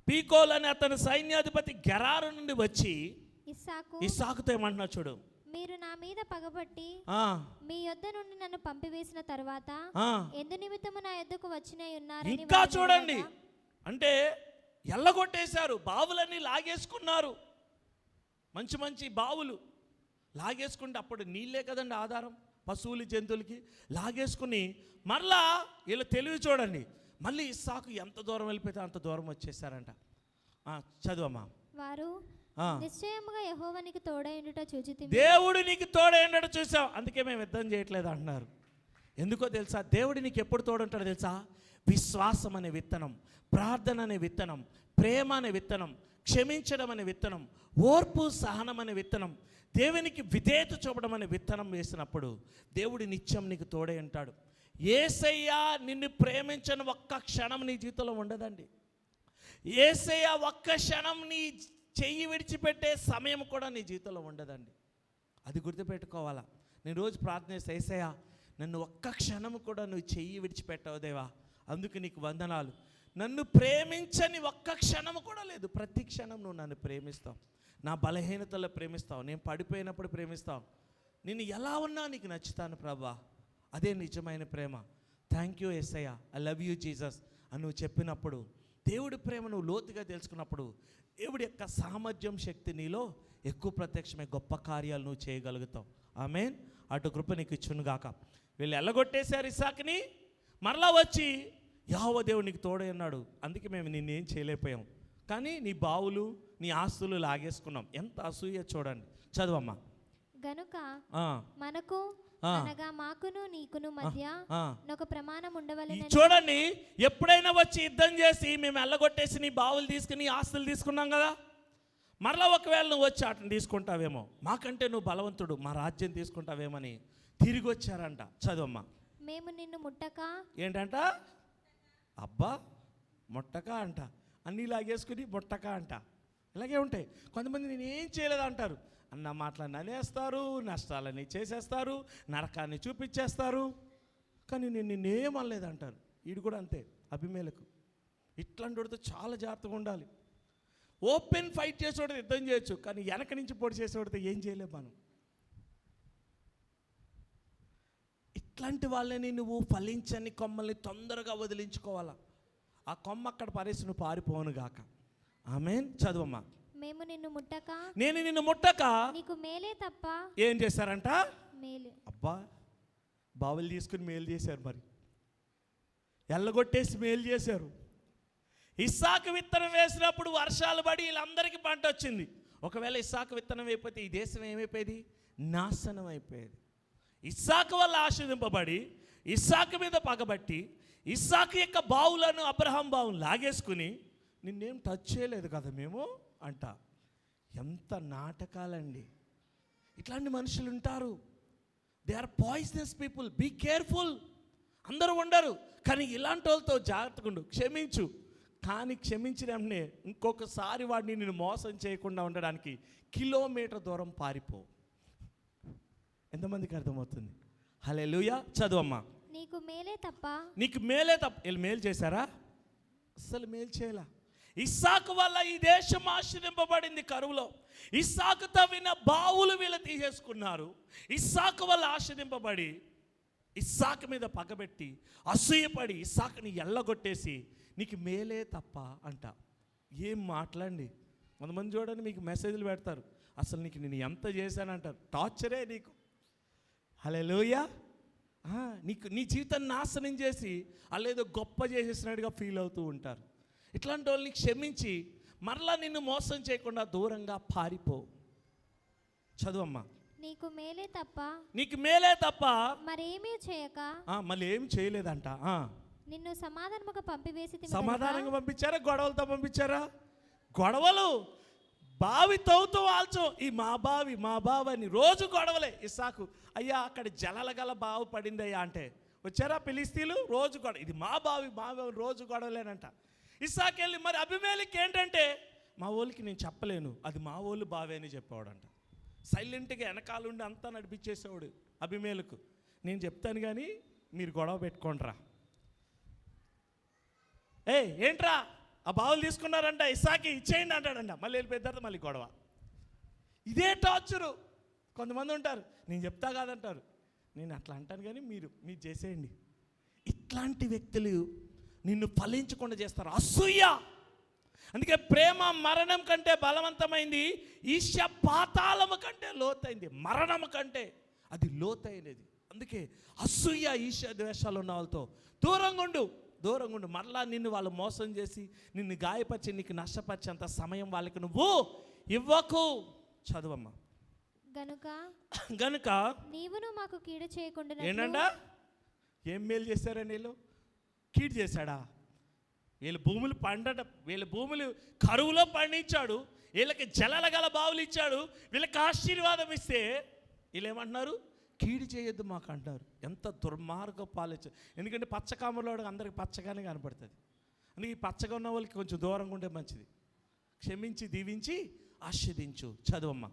ఫీకోలు అని అతని సైన్యాధిపతి గెరారు నుండి వచ్చి ఇస్సాకుతో ఏమంటున్నా చూడు, మీరు నా మీద పగబట్టి మీ యొద్ద నుండి నన్ను పంపివేసిన తర్వాత ఎందు నిమిత్తము నా యొద్దకు వచ్చినై ఉన్నారని. ఇంకా చూడండి, అంటే ఎల్లగొట్టేశారు, బావులన్నీ లాగేసుకున్నారు. మంచి మంచి బావులు లాగేసుకుంటే అప్పుడు నీళ్ళే కదండి ఆధారం పశువులు జంతువులకి. లాగేసుకుని మరలా వీళ్ళ తెలివి చూడండి, మళ్ళీ ఇస్సాకు ఎంత దూరం వెళ్ళిపోతే అంత దూరం వచ్చేసారంట. చదువమ్మా. వారు నిశ్చయముగా యెహోవానికి తోడై ఉండుట చూచితిమి. దేవుడు నీకు తోడై ఉండడం చూసాం, అందుకే మేము యుద్ధం చేయట్లేదు అంటున్నారు. ఎందుకో తెలుసా? దేవుడు నీకు ఎప్పుడు తోడుంటాడో తెలుసా? విశ్వాసం అనే విత్తనం, ప్రార్థన అనే విత్తనం, ప్రేమ అనే విత్తనం, క్షమించడం అనే విత్తనం, ఓర్పు సహనం అనే విత్తనం, దేవునికి విధేయత చూపడం అనే విత్తనం వేసినప్పుడు దేవుడు నిత్యం నీకు తోడై ఉంటాడు. యేసయ్య నిన్ను ప్రేమించని ఒక్క క్షణం నీ జీవితంలో ఉండదండి. యేసయ్య ఒక్క క్షణం నీ చెయ్యి విడిచిపెట్టే సమయం కూడా నీ జీవితంలో ఉండదండి. అది గుర్తుపెట్టుకోవాలా. నేను రోజు ప్రార్థన చేస్తే, యేసయ్య నన్ను ఒక్క క్షణం కూడా నువ్వు చెయ్యి విడిచిపెట్టావు దేవా, అందుకు నీకు వందనాలు. నన్ను ప్రేమించని ఒక్క క్షణం కూడా లేదు. ప్రతి క్షణం నువ్వు నన్ను ప్రేమిస్తావు, నా బలహీనతలో ప్రేమిస్తావు, నేను పడిపోయినప్పుడు ప్రేమిస్తావు, నేను ఎలా ఉన్నా నీకు నచ్చుతాను ప్రభా. అదే నిజమైన ప్రేమ. థ్యాంక్ యూ యేసయ్య, ఐ లవ్ యూ జీసస్ అని నువ్వు చెప్పినప్పుడు, దేవుడి ప్రేమ నువ్వు లోతుగా తెలుసుకున్నప్పుడు, దేవుడి యొక్క సామర్థ్యం, శక్తి నీలో ఎక్కువ ప్రత్యక్షమై గొప్ప కార్యాలు నువ్వు చేయగలుగుతావు. ఆమేన్. అటు కృప నీకు ఇచ్చునుగాక. వీళ్ళు ఎల్లగొట్టేశారు ఇస్సాకుని, మరలా వచ్చి యెహోవా దేవుడు నీకు తోడై ఉన్నాడు, అందుకే మేము నిన్నేం చేయలేకపోయాం, కానీ నీ బావులు నీ ఆస్తులు లాగేసుకున్నాం. ఎంత అసూయ చూడండి. చదవమ్మా. గనుక మనకు అనగా మాకును నీకును మధ్య ఒక ప్రమాణం ఉండవలెనని. చూడండి, ఎప్పుడైనా వచ్చి యుద్ధం చేసి మేము ఎల్లగొట్టేసి నీ బావులు తీసుకుని ఆస్తులు తీసుకున్నాం కదా, మరలా ఒకవేళ నువ్వు వచ్చి అతను తీసుకుంటావేమో, మాకంటే నువ్వు బలవంతుడు, మా రాజ్యం తీసుకుంటావేమని తిరిగి వచ్చారంట. చదవమ్మా. మేము నిన్ను ముట్టక ఏంటంట? అబ్బా, ముట్టక అంట, అన్నీ లాగేసుకుని ముట్టక అంట. ఇలాగే ఉంటాయి కొంతమంది. నేనేం చేయలేదు అంటారు, అన్న మాటలను అనేస్తారు, నష్టాలని చేసేస్తారు, నరకాన్ని చూపించేస్తారు, కానీ నేను నిన్నేమనలేదు అంటారు. వీడు కూడా అంతే, అభిమేలకు. ఇట్లాంటి వాడితో చాలా జాగ్రత్తగా ఉండాలి. ఓపెన్ ఫైట్ చేసేవాడితో యుద్ధం చేయొచ్చు, కానీ వెనక నుంచి పొడి చేసేవాడితో ఏం చేయలేము మనం. ఇట్లాంటి వాళ్ళని నువ్వు ఫలించని కొమ్మల్ని తొందరగా వదిలించుకోవాలా. ఆ కొమ్మ అక్కడ పరేసి నువ్వు పారిపోను గాక. ఆమేన్. చదువమ్మా. మేము నిన్ను ముట్టక, నేను నిన్ను ముట్టక నీకు మేలే తప్ప. ఏం చేశారంట? మేలే. అబ్బా, బావులు తీసుకుని మేలు చేశారు, మరి ఎల్లగొట్టేసి మేలు చేశారు. ఇస్సాకు విత్తనం వేసినప్పుడు వర్షాలు పడి వీళ్ళందరికీ పంట వచ్చింది. ఒకవేళ ఇస్సాకు విత్తనం అయిపోతే ఈ దేశం ఏమైపోయేది? నాశనం అయిపోయేది. ఇస్సాకు వల్ల ఆశీర్వదింపబడి, ఇస్సాకు మీద పగబట్టి, ఇస్సాకు యొక్క బావులను అబ్రహాం బావును లాగేసుకుని నిన్నేం టచ్ చేయలేదు కదా మేము అంట. ఎంత నాటకాలండి. ఇట్లాంటి మనుషులు ఉంటారు. They are poisonous people. Be careful. అందరూ ఉండరు, కానీ ఇలాంటి వాళ్ళతో జాగ్రత్తగా ఉండు. క్షమించు, కానీ క్షమించిన వెంటనే ఇంకొకసారి వాడిని నేను మోసం చేయకుండా ఉండడానికి కిలోమీటర్ దూరం పారిపో. ఎంతమందికి అర్థమవుతుంది? హల్లెలూయా. చదువమ్మా. నీకు మేలే తప్ప. నీకు మేలే తప్ప. వీళ్ళు మేలు చేశారా? అస్సలు మేలు చేయలా. ఇస్సాకు వల్ల ఈ దేశం ఆశీర్వదింపబడింది కరువులో. ఇస్సాకు తవ్విన బావులు వీళ్ళు తీసేసుకున్నారు. ఇస్సాకు వల్ల ఆశీర్వదింపబడి ఇస్సాకు మీద పగబెట్టి అసూయపడి ఇస్సాకుని ఎల్లగొట్టేసి నీకు మేలే తప్ప అంట. ఏం మాట్లాడండి. కొంతమంది చూడండి, మీకు మెసేజ్లు పెడతారు, అసలు నీకు నేను ఎంత చేశానంటారు. టార్చరే నీకు. హల్లెలూయా. నీకు నీ జీవితాన్ని నాశనం చేసి అల్లేదో గొప్ప చేసేసినట్టుగా ఫీల్ అవుతూ ఉంటారు. ఇట్లాంటి వాళ్ళని క్షమించి మరలా నిన్ను మోసం చేయకుండా దూరంగా పారిపో. చదువమ్మా. నీకు మేలే తప్ప. నీకు మేలే తప్ప మరేమీ చేయక. మళ్ళీ ఏం చేయలేదంట. నిన్ను సమాధానముగా పంపివేసి. సమాధానంగా పంపించారా? గొడవలతో పంపించారా? గొడవలు. బావి తవ్వుతూ వాల్చు, ఈ మా బావి మా బావి అని రోజు గొడవలే. ఇస్సాకు, అయ్యా అక్కడ జలల గల బావి పడిందయ్యా అంటే వచ్చారా ఫిలిస్తీన్లు? రోజు గొడవ. ఇది మా బావి మా బావి, రోజు గొడవలేనంట. ఇస్సాకు వెళ్ళి మరి అబీమెలెకు ఏంటంటే, మా ఊళ్ళకి నేను చెప్పలేను, అది మా ఊళ్ళు బావి అని చెప్పేవాడంట. సైలెంట్గా వెనకాలండి అంతా నడిపించేసేవాడు అబీమెలెకు. నేను చెప్తాను కానీ మీరు గొడవ పెట్టుకోండిరా. ఏంట్రా ఆ బావులు తీసుకున్నారంట, ఇస్సాకి ఇచ్చేయండి అంటాడంట. మళ్ళీ వెళ్ళిపోయిన తర్వాత మళ్ళీ గొడవ. ఇదే టార్చరు. కొంతమంది ఉంటారు, నేను చెప్తా కాదంటారు. నేను అట్లా అంటాను కానీ మీరు చేసేయండి. ఇట్లాంటి వ్యక్తులు నిన్ను ఫలించకుండా చేస్తారు. అసూయ. అందుకే ప్రేమ మరణం కంటే బలవంతమైంది, ఈర్ష్య పాతాళము కంటే లోతైంది. మరణం కంటే అది లోతైనది. అందుకే అసూయ ఈర్ష్య ద్వేషాలు ఉన్న వాళ్ళతో దూరంగా ఉండు. మరలా నిన్ను వాళ్ళు మోసం చేసి నిన్ను గాయపరిచి నీకు నష్టపరిచేంత సమయం వాళ్ళకి నువ్వు ఇవ్వకు. చదువమ్మా. గనుక నీవును మాకు కీడు చేయకుండా. ఏంటంట? ఏం మేలు చేశారని వీళ్ళు? కీడు చేశాడా? వీళ్ళ భూములు వీళ్ళ భూములు కరువులో పండించాడు, వీళ్ళకి జలల గల బావులు ఇచ్చాడు, వీళ్ళకి ఆశీర్వాదం ఇస్తే వీళ్ళు ఏమంటున్నారు? కీడు చేయొద్దు మాకు అంటారు. ఎంత దుర్మార్గ పాలించు. ఎందుకంటే పచ్చకామలో అందరికి పచ్చగానే కనపడుతుంది. అందుకే ఈ పచ్చగా ఉన్న వాళ్ళకి కొంచెం దూరంగా ఉంటే మంచిది. క్షమించి దీవించి ఆశీర్వదించు. చదువమ్మా.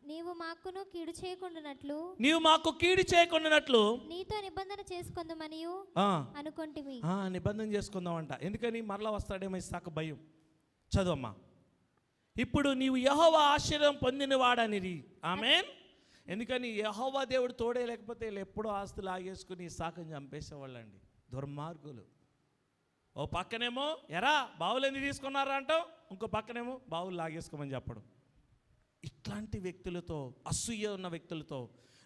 నీవు మాకును కీడు చేయకుండానట్లు. నీవు మాకు కీడు చేయకుండానట్లు నీతో నిబంధన చేసుకుందామనియు అనుకొంటివి. నిబంధన చేసుకుందామంట. ఎందుకని? మరలా వస్తాడేమో ఇస్సాకు భయం. చదువమ్మా. ఇప్పుడు నీవు యెహోవా ఆశీర్వాదం పొందినవాడనిరి. ఆమేన్. ఎందుకని? యెహోవా దేవుడు తోడే లేకపోతే వీళ్ళు ఎప్పుడో ఆస్తి లాగేసుకుని ఇస్సాకుని చంపేసేవాళ్ళండి, దుర్మార్గులు. ఓ పక్కనేమో ఎరా బావులు ఎందుకు తీసుకున్నారా అంటావు, ఇంకో పక్కనేమో బావులు లాగేసుకోమని చెప్పడం. ఇట్లాంటి వ్యక్తులతో, అసూయ ఉన్న వ్యక్తులతో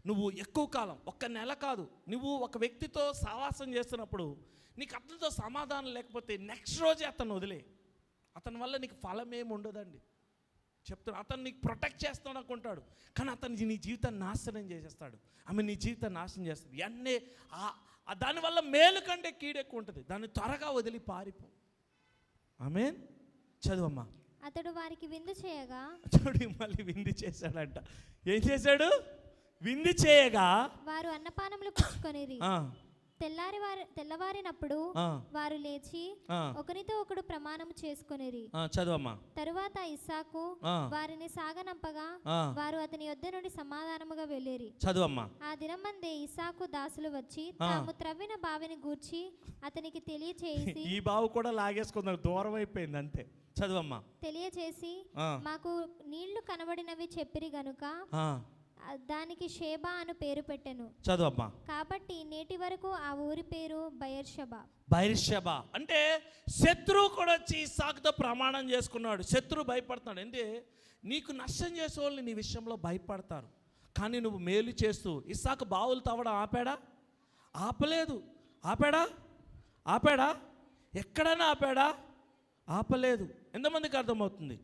నువ్వు ఎక్కువ కాలం, ఒక్క నెల కాదు, నువ్వు ఒక వ్యక్తితో సహవాసం చేస్తున్నప్పుడు నీకు అతనితో సమాధానం లేకపోతే నెక్స్ట్ రోజే అతను వదిలే. అతని వల్ల నీకు ఫలం ఏమి ఉండదండి. చెప్తాడు. అతను నీకు ప్రొటెక్ట్ చేస్తాడు అనుకుంటాడు, కానీ అతను నీ జీవితాన్ని నాశనం చేసేస్తాడు. ఆమె నీ జీవితాన్ని నాశనం చేస్తుంది. అన్నీ దానివల్ల మేలు కంటే కీడు ఎక్కువ ఉంటుంది. దాన్ని త్వరగా వదిలి పారిపో. ఆమేన్. చదువమ్మా. అతడు వారికి విందు చేయగా, చూడు మళ్ళీ విందు చేశాడంట. ఏం చేశాడు? విందు చేయగా వారు అన్నపానములు పుచ్చుకొనిరి. తెల్లవారినప్పుడు వారు లేచి ఒకరితో ఒకడు ప్రమాణము చేసుకొనిరి. చదువమ్మా. తరువాత ఇస్సాకు వారిని సాగనంపగా వారు అతని యొద్ద నుండి సమాధానముగా వెళ్ళిరి. చదువమ్మా. ఆ దినమందే ఇస్సాకు దాసులు వచ్చి తాము త్రవ్విన బావిని గూర్చి అతనికి తెలియచేసి, ఈ బావి కూడా లాగేసుకుందాం, దూరం అయిపోయింది అంతే. చదువమ్మా. తెలియచేసి మాకు నీళ్లు కనబడినవి చెప్పిరి గనుక దానికి షేబా అను పేరు పెట్టెను. చదువమ్మా. కాబట్టి నేటి వరకు ఆ ఊరి పేరు బయర్షబా. బయర్షబా అంటే శత్రువు కూడా వచ్చి ఇస్సాకుతో ప్రమాణం చేసుకున్నాడు. శత్రువు భయపడుతున్నాడు. అంటే నీకు నష్టం చేసే వాళ్ళు నీ విషయంలో భయపడతారు, కానీ నువ్వు మేలు చేస్తూ. ఇస్సాకు బావులు తవ్వడం ఆపాడా? ఆపలేదు. ఆపాడా? ఎక్కడైనా ఆపాడా? ఆపలేదు. ఎంతమందికి అర్థమవుతుంది?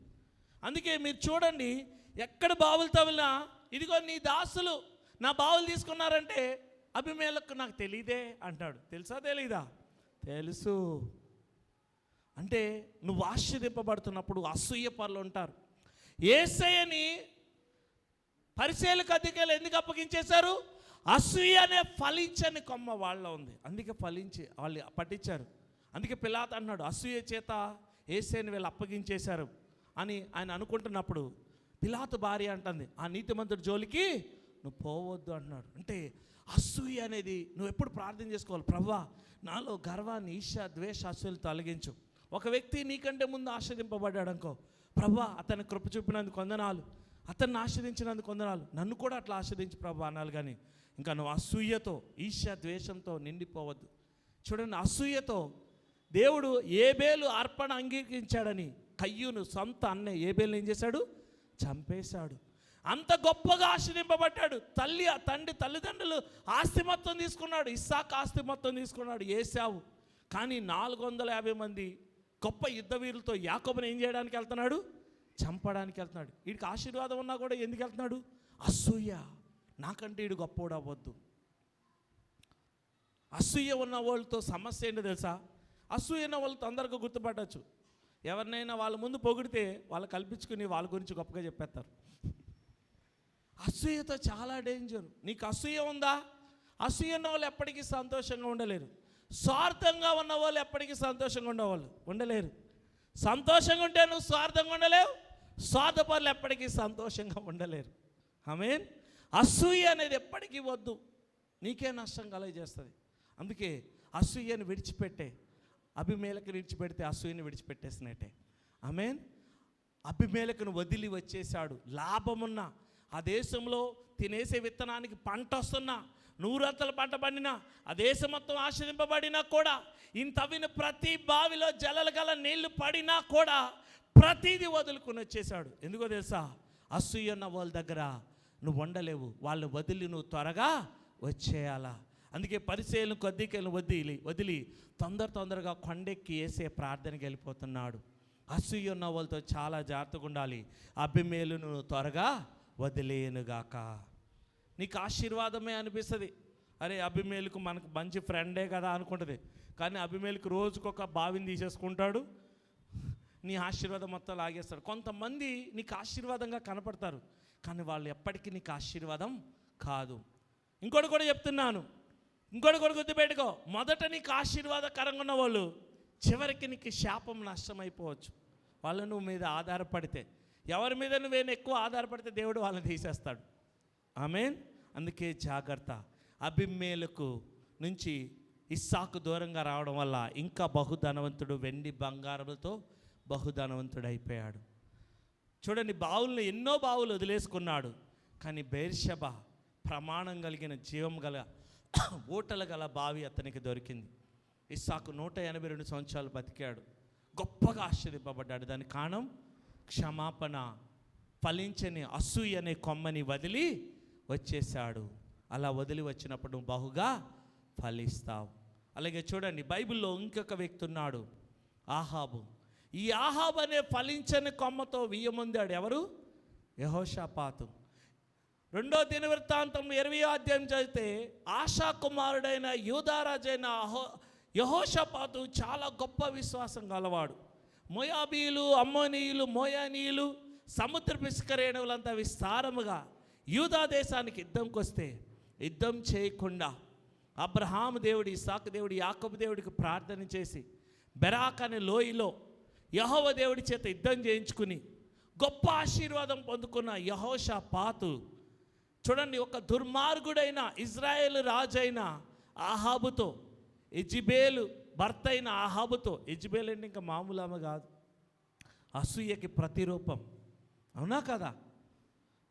అందుకే మీరు చూడండి, ఎక్కడ బావులు తవ్వినా ఇదిగో నీ దాసులు నా బావులు తీసుకున్నారంటే అబీమెలెకు నాకు తెలియదే అంటాడు. తెలుసా తెలీదా? తెలుసు. అంటే నువ్వు ఆశ్చర్యపడుతున్నప్పుడు అసూయ పనులు ఉంటారు. యేసయ్యని పరిసయ్యులకు అధికారులు ఎందుకు అప్పగించేశారు? అసూయ అనే ఫలించని కొమ్మ వాళ్ళ ఉంది, అందుకే ఫలించి వాళ్ళు పట్టించారు. అందుకే పిలాతు అన్నాడు, అసూయ చేత యేసయ్యని వీళ్ళు అప్పగించేశారు అని ఆయన అనుకుంటున్నప్పుడు పిలాతు భార్య అంటుంది, ఆ నీతిమంతుడి జోలికి నువ్వు పోవద్దు అంటున్నాడు. అంటే అసూయ అనేది నువ్వు ఎప్పుడు ప్రార్థన చేసుకోవాలి, ప్రభువా నాలో గర్వాన్ని, ఈర్ష్య, ద్వేష, అసూయలు తొలగించు. ఒక వ్యక్తి నీకంటే ముందు ఆశ్రదింపబడ్డాడు అనుకో, ప్రభువా అతని కృప చూపినందుకు వందనాలు, అతన్ని ఆశ్రదించినందుకు వందనాలు, నన్ను కూడా అట్లా ఆశ్రదించు ప్రభు అనాలి. కానీ ఇంకా నువ్వు అసూయతో, ఈర్ష్య, ద్వేషంతో నిండిపోవద్దు. చూడండి, అసూయతో దేవుడు ఏబేలు అర్పణ అంగీకరించాడని కయ్యూను సొంత అన్నయ్య ఏబేలు ఏం చేశాడు? చంపేశాడు. అంత గొప్పగా ఆశ్రయింపబడ్డాడు. తల్లిదండ్రులు ఆస్తి మొత్తం తీసుకున్నాడు. ఇస్సాకు ఆస్తి మొత్తం తీసుకున్నాడు ఏశావు. కానీ 450 మంది గొప్ప యుద్ధ వీరులతో యాకోబుని ఏం చేయడానికి వెళ్తున్నాడు? చంపడానికి వెళ్తున్నాడు. వీడికి ఆశీర్వాదం ఉన్నా కూడా ఎందుకు వెళ్తున్నాడు? అసూయ. నాకంటే వీడు గొప్పోడు అవ్వద్దు. అసూయ ఉన్న వాళ్ళతో సమస్య ఏంటో తెలుసా? అసూయ ఉన్న వాళ్ళు తొందరగా గుర్తుపట్టచ్చు. ఎవరినైనా వాళ్ళ ముందు పొగిడితే వాళ్ళు కల్పించుకుని వాళ్ళ గురించి గొప్పగా చెప్పేస్తారు. అసూయతో చాలా డేంజర్. నీకు అసూయ ఉందా? అసూయ ఉన్న వాళ్ళు ఎప్పటికీ సంతోషంగా ఉండలేరు. స్వార్థంగా ఉన్న వాళ్ళు ఎప్పటికీ సంతోషంగా ఉండలేరు. సంతోషంగా ఉంటే నువ్వు స్వార్థంగా ఉండలేవు, స్వార్థపరులు ఎప్పటికీ సంతోషంగా ఉండలేరు. ఆమేన్. అసూయ అనేది ఎప్పటికీ వద్దు, నీకే నష్టం కలుగజేస్తుంది. అందుకే అసూయను విడిచిపెట్టే. అబీమెలెకును విడిచిపెడితే అసూయను విడిచిపెట్టేసినట్టే. ఆమేన్. అబీమెలెకును వదిలి వచ్చేసాడు. లాభమున్న ఆ దేశంలో తినేసే విత్తనానికి పంట వస్తున్నా, 100 పంట పండినా, ఆ దేశం మొత్తం ఆశ్రయింపబడినా కూడా, ఇంత తవ్విన ప్రతి బావిలో జలలు గల నీళ్లు పడినా కూడా ప్రతిదీ వదులుకుని వచ్చేసాడు. ఎందుకో తెలుసా? అసూయ ఉన్న వాళ్ళ దగ్గర నువ్వు ఉండలేవు, వాళ్ళు వదిలి నువ్వు త్వరగా వచ్చేయాలా. అందుకే పరిచయలను కొద్దికలను వదిలి తొందరగా కొండెక్కి వేసే ప్రార్థనకి వెళ్ళిపోతున్నాడు. అసూయ ఉన్న వాళ్ళతో చాలా జాగ్రత్తగా ఉండాలి. అబీమెలెకును త్వరగా వదిలేనుగాక. నీకు ఆశీర్వాదమే అనిపిస్తుంది. అరే అబీమెలెకు మనకు మంచి ఫ్రెండే కదా అనుకుంటుంది. కానీ అబీమెలెకు రోజుకొక బావిని తీసేసుకుంటాడు, నీ ఆశీర్వాదం మొత్తం లాగేస్తాడు. కొంతమంది నీకు ఆశీర్వాదంగా కనపడతారు, కానీ వాళ్ళు ఎప్పటికీ నీకు ఆశీర్వాదం కాదు. ఇంకోటి కూడా చెప్తున్నాను, ఇంకోటి కూడా గుర్తుపెట్టుకో. మొదట నీకు ఆశీర్వాదకరంగా ఉన్న వాళ్ళు చివరికి నీకు శాపం నష్టమైపోవచ్చు. వాళ్ళు నువ్వు మీద ఆధారపడితే, ఎవరి మీద నువ్వేనా ఎక్కువ ఆధారపడితే దేవుడు వాళ్ళని తీసేస్తాడు. ఆమేన్. అందుకే జాగ్రత్త. అబీమెలెకు నుంచి ఇస్సాకు దూరంగా రావడం వల్ల ఇంకా బహుధనవంతుడు, వెండి బంగారములతో బహుధనవంతుడు అయిపోయాడు. చూడండి, బావులను ఎన్నో బావులు వదిలేసుకున్నాడు, కానీ బెయేర్షెబా ప్రమాణం కలిగిన జీవం గల ఊటలు గల బావి అతనికి దొరికింది. ఇస్సాకు 182 సంవత్సరాలు బతికాడు, గొప్పగా ఆశ్చర్యపడ్డాడు. దానికి కారణం క్షమాపణ. ఫలించని అసూయ అనే కొమ్మని వదిలి వచ్చేసాడు. అలా వదిలి వచ్చినప్పుడు నువ్వు బహుగా ఫలిస్తావు. అలాగే చూడండి, బైబిల్లో ఇంకొక వ్యక్తి ఉన్నాడు, ఆహాబు. ఈ ఆహాబు అనే ఫలించని కొమ్మతో వియ్యముందాడు. ఎవరు? యెహోషాపాతు. 2వ దినవృత్తాంతం 20వ అధ్యాయం చదివితే ఆశా కుమారుడైన యూదారాజైన యెహోషాపాతు చాలా గొప్ప విశ్వాసం గలవాడు. మోయాబీయులు, అమ్మోనీయులు, మోయానీయులు, సముద్ర పిస్కరేణువులంతా విస్తారముగా యూదా దేశానికి యుద్ధంకి వస్తే యుద్ధం చేయకుండా అబ్రహాము దేవుడు, ఇస్సాకు దేవుడు, యాకోబు దేవుడికి ప్రార్థన చేసి బెరాక్ అనే లోయలో యెహోవా దేవుడి చేత యుద్ధం చేయించుకుని గొప్ప ఆశీర్వాదం పొందుకున్న యెహోషాపాతు చూడండి, ఒక దుర్మార్గుడైన ఇజ్రాయేలు రాజైన ఆహాబుతో, యెజెబెలు భర్త అయిన ఆహాబుతో, యెజెబెలు అంటే ఇంకా మామూలు ఆమె కాదు, అసూయకి ప్రతిరూపం. అవునా కదా?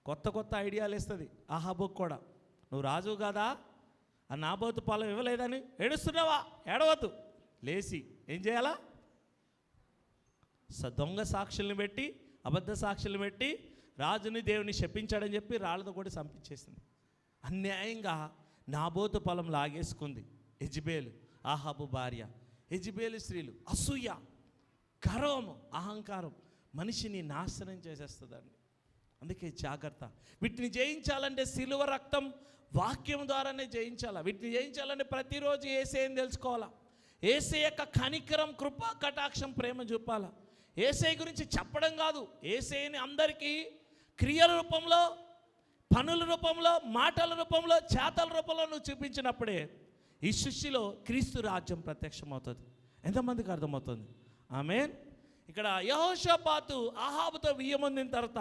కొత్త ఐడియాలు ఇస్తుంది ఆహాబుకు కూడా. నువ్వు రాజు కదా, ఆ నాబోతు పొలం ఇవ్వలేదని ఏడుస్తున్నావా? ఏడవద్దు, లేచి ఏం చేయాలా? దొంగ సాక్షుల్ని పెట్టి, అబద్ధ సాక్షుల్ని పెట్టి రాజుని దేవుని శపించాడని చెప్పి రాళ్ళతో కూడా చంపించేసింది. అన్యాయంగా నాబోతు పొలం లాగేసుకుంది యెజెబెలు, ఆహాబు భార్య. యెజెబెలు స్త్రీలు అసూయ, గర్వము, అహంకారం మనిషిని నాశనం చేసేస్తుందండి. అందుకే జాగ్రత్త. వీటిని జయించాలంటే సిలువ రక్తం వాక్యం ద్వారానే జయించాలా. వీటిని జయించాలంటే ప్రతిరోజు యేసయ్యని తెలుసుకోవాలా. యేసయ్య యొక్క కనికరం, కృప, కటాక్షం, ప్రేమ చూపాలా. యేసయ్య గురించి చెప్పడం కాదు, యేసయ్యని అందరికీ క్రియల రూపంలో, పనుల రూపంలో, మాటల రూపంలో, చేతల రూపంలో నువ్వు చూపించినప్పుడే ఈ సృష్టిలో క్రీస్తు రాజ్యం ప్రత్యక్షమవుతుంది. ఎంతమందికి అర్థమవుతుంది? ఆమేన్. ఇక్కడ యెహోషాపాతు ఆహాబుతో వియ్యమొందిన తర్వాత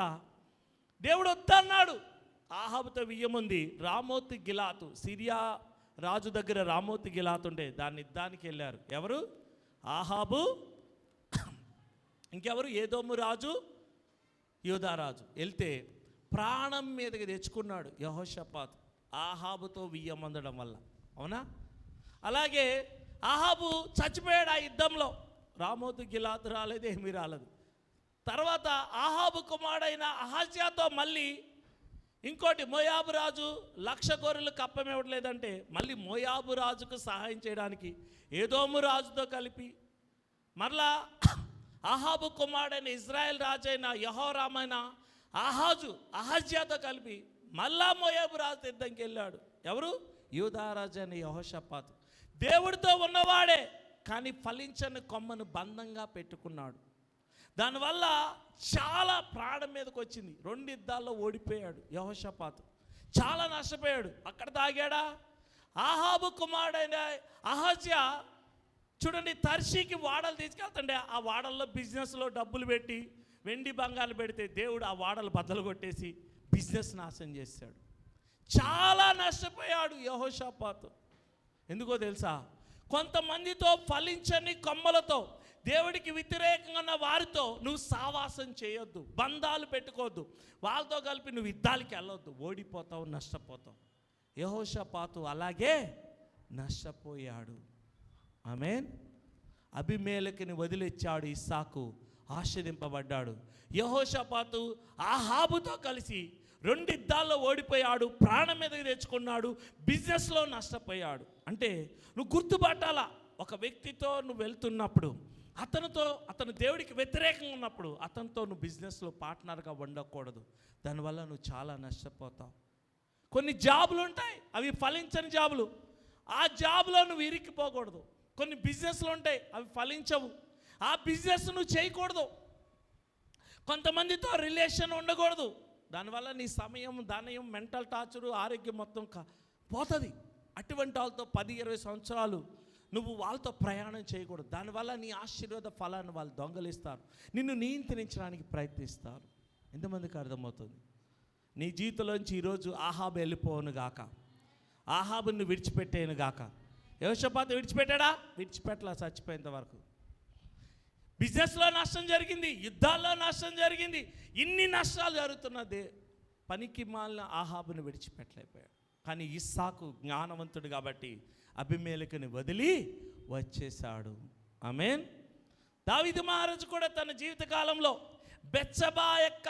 దేవుడు వద్దన్నాడు. ఆహాబుతో వియ్యముంది రామోతు గిలాతు, సిరియా రాజు దగ్గర రామోతు గిలాతు ఉండే దాన్ని యుద్ధానికి వెళ్ళారు. ఎవరు? ఆహాబు, ఇంకెవరు? ఏదోము రాజు, యూదారాజు. వెళ్తే ప్రాణం మీదకి తెచ్చుకున్నాడు యెహోషాపాతు ఆహాబుతో వియ్యమందడం వల్ల. అవునా? అలాగే ఆహాబు చచ్చిపోయాడు ఆ యుద్ధంలో. రామోతు గిలాతు రాలేదు, ఏమీ రాలేదు. తర్వాత ఆహాబు కుమారుడైన అహజ్యాతో మళ్ళీ ఇంకోటి, మోయాబు రాజు 1,00,000 గొర్రెలు కప్పమివ్వట్లేదంటే మళ్ళీ మోయాబు రాజుకు సహాయం చేయడానికి ఏదోము రాజుతో కలిపి మరలా ఆహాబు కుమారుడైన ఇజ్రాయెల్ రాజైన యెహోరామైన అహజ్యాతో కలిపి మళ్ళా మోయాబు రాజు యుద్ధంకి వెళ్ళాడు. ఎవరు? యూదారాజు అయిన యెహోషాపాతు. దేవుడితో ఉన్నవాడే, కానీ ఫలించని కొమ్మను బంధంగా పెట్టుకున్నాడు. దానివల్ల చాలా ప్రాణం మీదకి వచ్చింది. 2 యుద్ధాల్లో ఓడిపోయాడు యెహోషాపాతు, చాలా నష్టపోయాడు. అక్కడ తాగాడా? ఆహాబు కుమారుడైన అహజ్యా చూడండి, తర్షీకి వాడలు తీసుకెళ్తుండే, ఆ వాడల్లో బిజినెస్లో డబ్బులు పెట్టి వెండి బంగారు పెడితే దేవుడు ఆ వాడలు బద్దలు కొట్టేసి బిజినెస్ నాశనం చేశాడు. చాలా నష్టపోయాడు యెహోషాపాతు. ఎందుకో తెలుసా? కొంతమందితో ఫలించని కొమ్మలతో, దేవుడికి వ్యతిరేకంగా ఉన్న వారితో నువ్వు సావాసం చేయొద్దు, బంధాలు పెట్టుకోవద్దు. వాళ్ళతో కలిపి నువ్వు యుద్ధాలకి వెళ్ళొద్దు, ఓడిపోతావు, నష్టపోతావు. యెహోషాపాతు అలాగే నష్టపోయాడు. ఆమేన్. అబీమెలెకుని వదిలిచ్చాడు ఇస్సాకు, ఆశీర్వదింపబడ్డాడు. యెహోషాపాతు ఆహాబుతో కలిసి 2 యుద్ధాల్లో ఓడిపోయాడు, ప్రాణం మీదకి తెచ్చుకున్నాడు, బిజినెస్లో నష్టపోయాడు. అంటే నువ్వు గుర్తుపట్టాలా, ఒక వ్యక్తితో నువ్వు వెళ్తున్నప్పుడు, అతను దేవుడికి వ్యతిరేకంగా ఉన్నప్పుడు అతనితో నువ్వు బిజినెస్లో పార్ట్నర్గా ఉండకూడదు. దానివల్ల నువ్వు చాలా నష్టపోతావు. కొన్ని జాబులు ఉంటాయి, అవి ఫలించని జాబులు, ఆ జాబులో నువ్వు ఇరిక్కిపోకూడదు. కొన్ని బిజినెస్లు ఉంటాయి, అవి ఫలించవు, ఆ బిజినెస్ నువ్వు చేయకూడదు. కొంతమందితో రిలేషన్ ఉండకూడదు, దానివల్ల నీ సమయం, ధనయం, మెంటల్ టార్చరు, ఆరోగ్యం మొత్తం పోతుంది. అటువంటి వాళ్ళతో 10-20 సంవత్సరాలు నువ్వు వాళ్ళతో ప్రయాణం చేయకూడదు. దానివల్ల నీ ఆశీర్వాద ఫలాన్ని వాళ్ళు దొంగలిస్తారు, నిన్ను నియంత్రించడానికి ప్రయత్నిస్తారు. ఎంతమందికి అర్థమవుతుంది? నీ జీవితంలోంచి ఈరోజు ఆహాబు వెళ్ళిపోను గాక, ఆహాబుని విడిచిపెట్టేను గాక. యెహోషాపాతు విడిచిపెట్టాడా? విడిచిపెట్టలా, చచ్చిపోయేంత వరకు. బిజినెస్లో నష్టం జరిగింది, యుద్ధాల్లో నష్టం జరిగింది, ఇన్ని నష్టాలు జరుగుతున్నదే, పనికి మాలిన ఆహాబుని విడిచిపెట్టలేకపోయాడు. కానీ ఇస్సాకు జ్ఞానవంతుడు కాబట్టి అబీమెలెకుని వదిలి వచ్చేసాడు. ఆమేన్. దావీదు మహారాజు కూడా తన జీవితకాలంలో బెత్షెబా యొక్క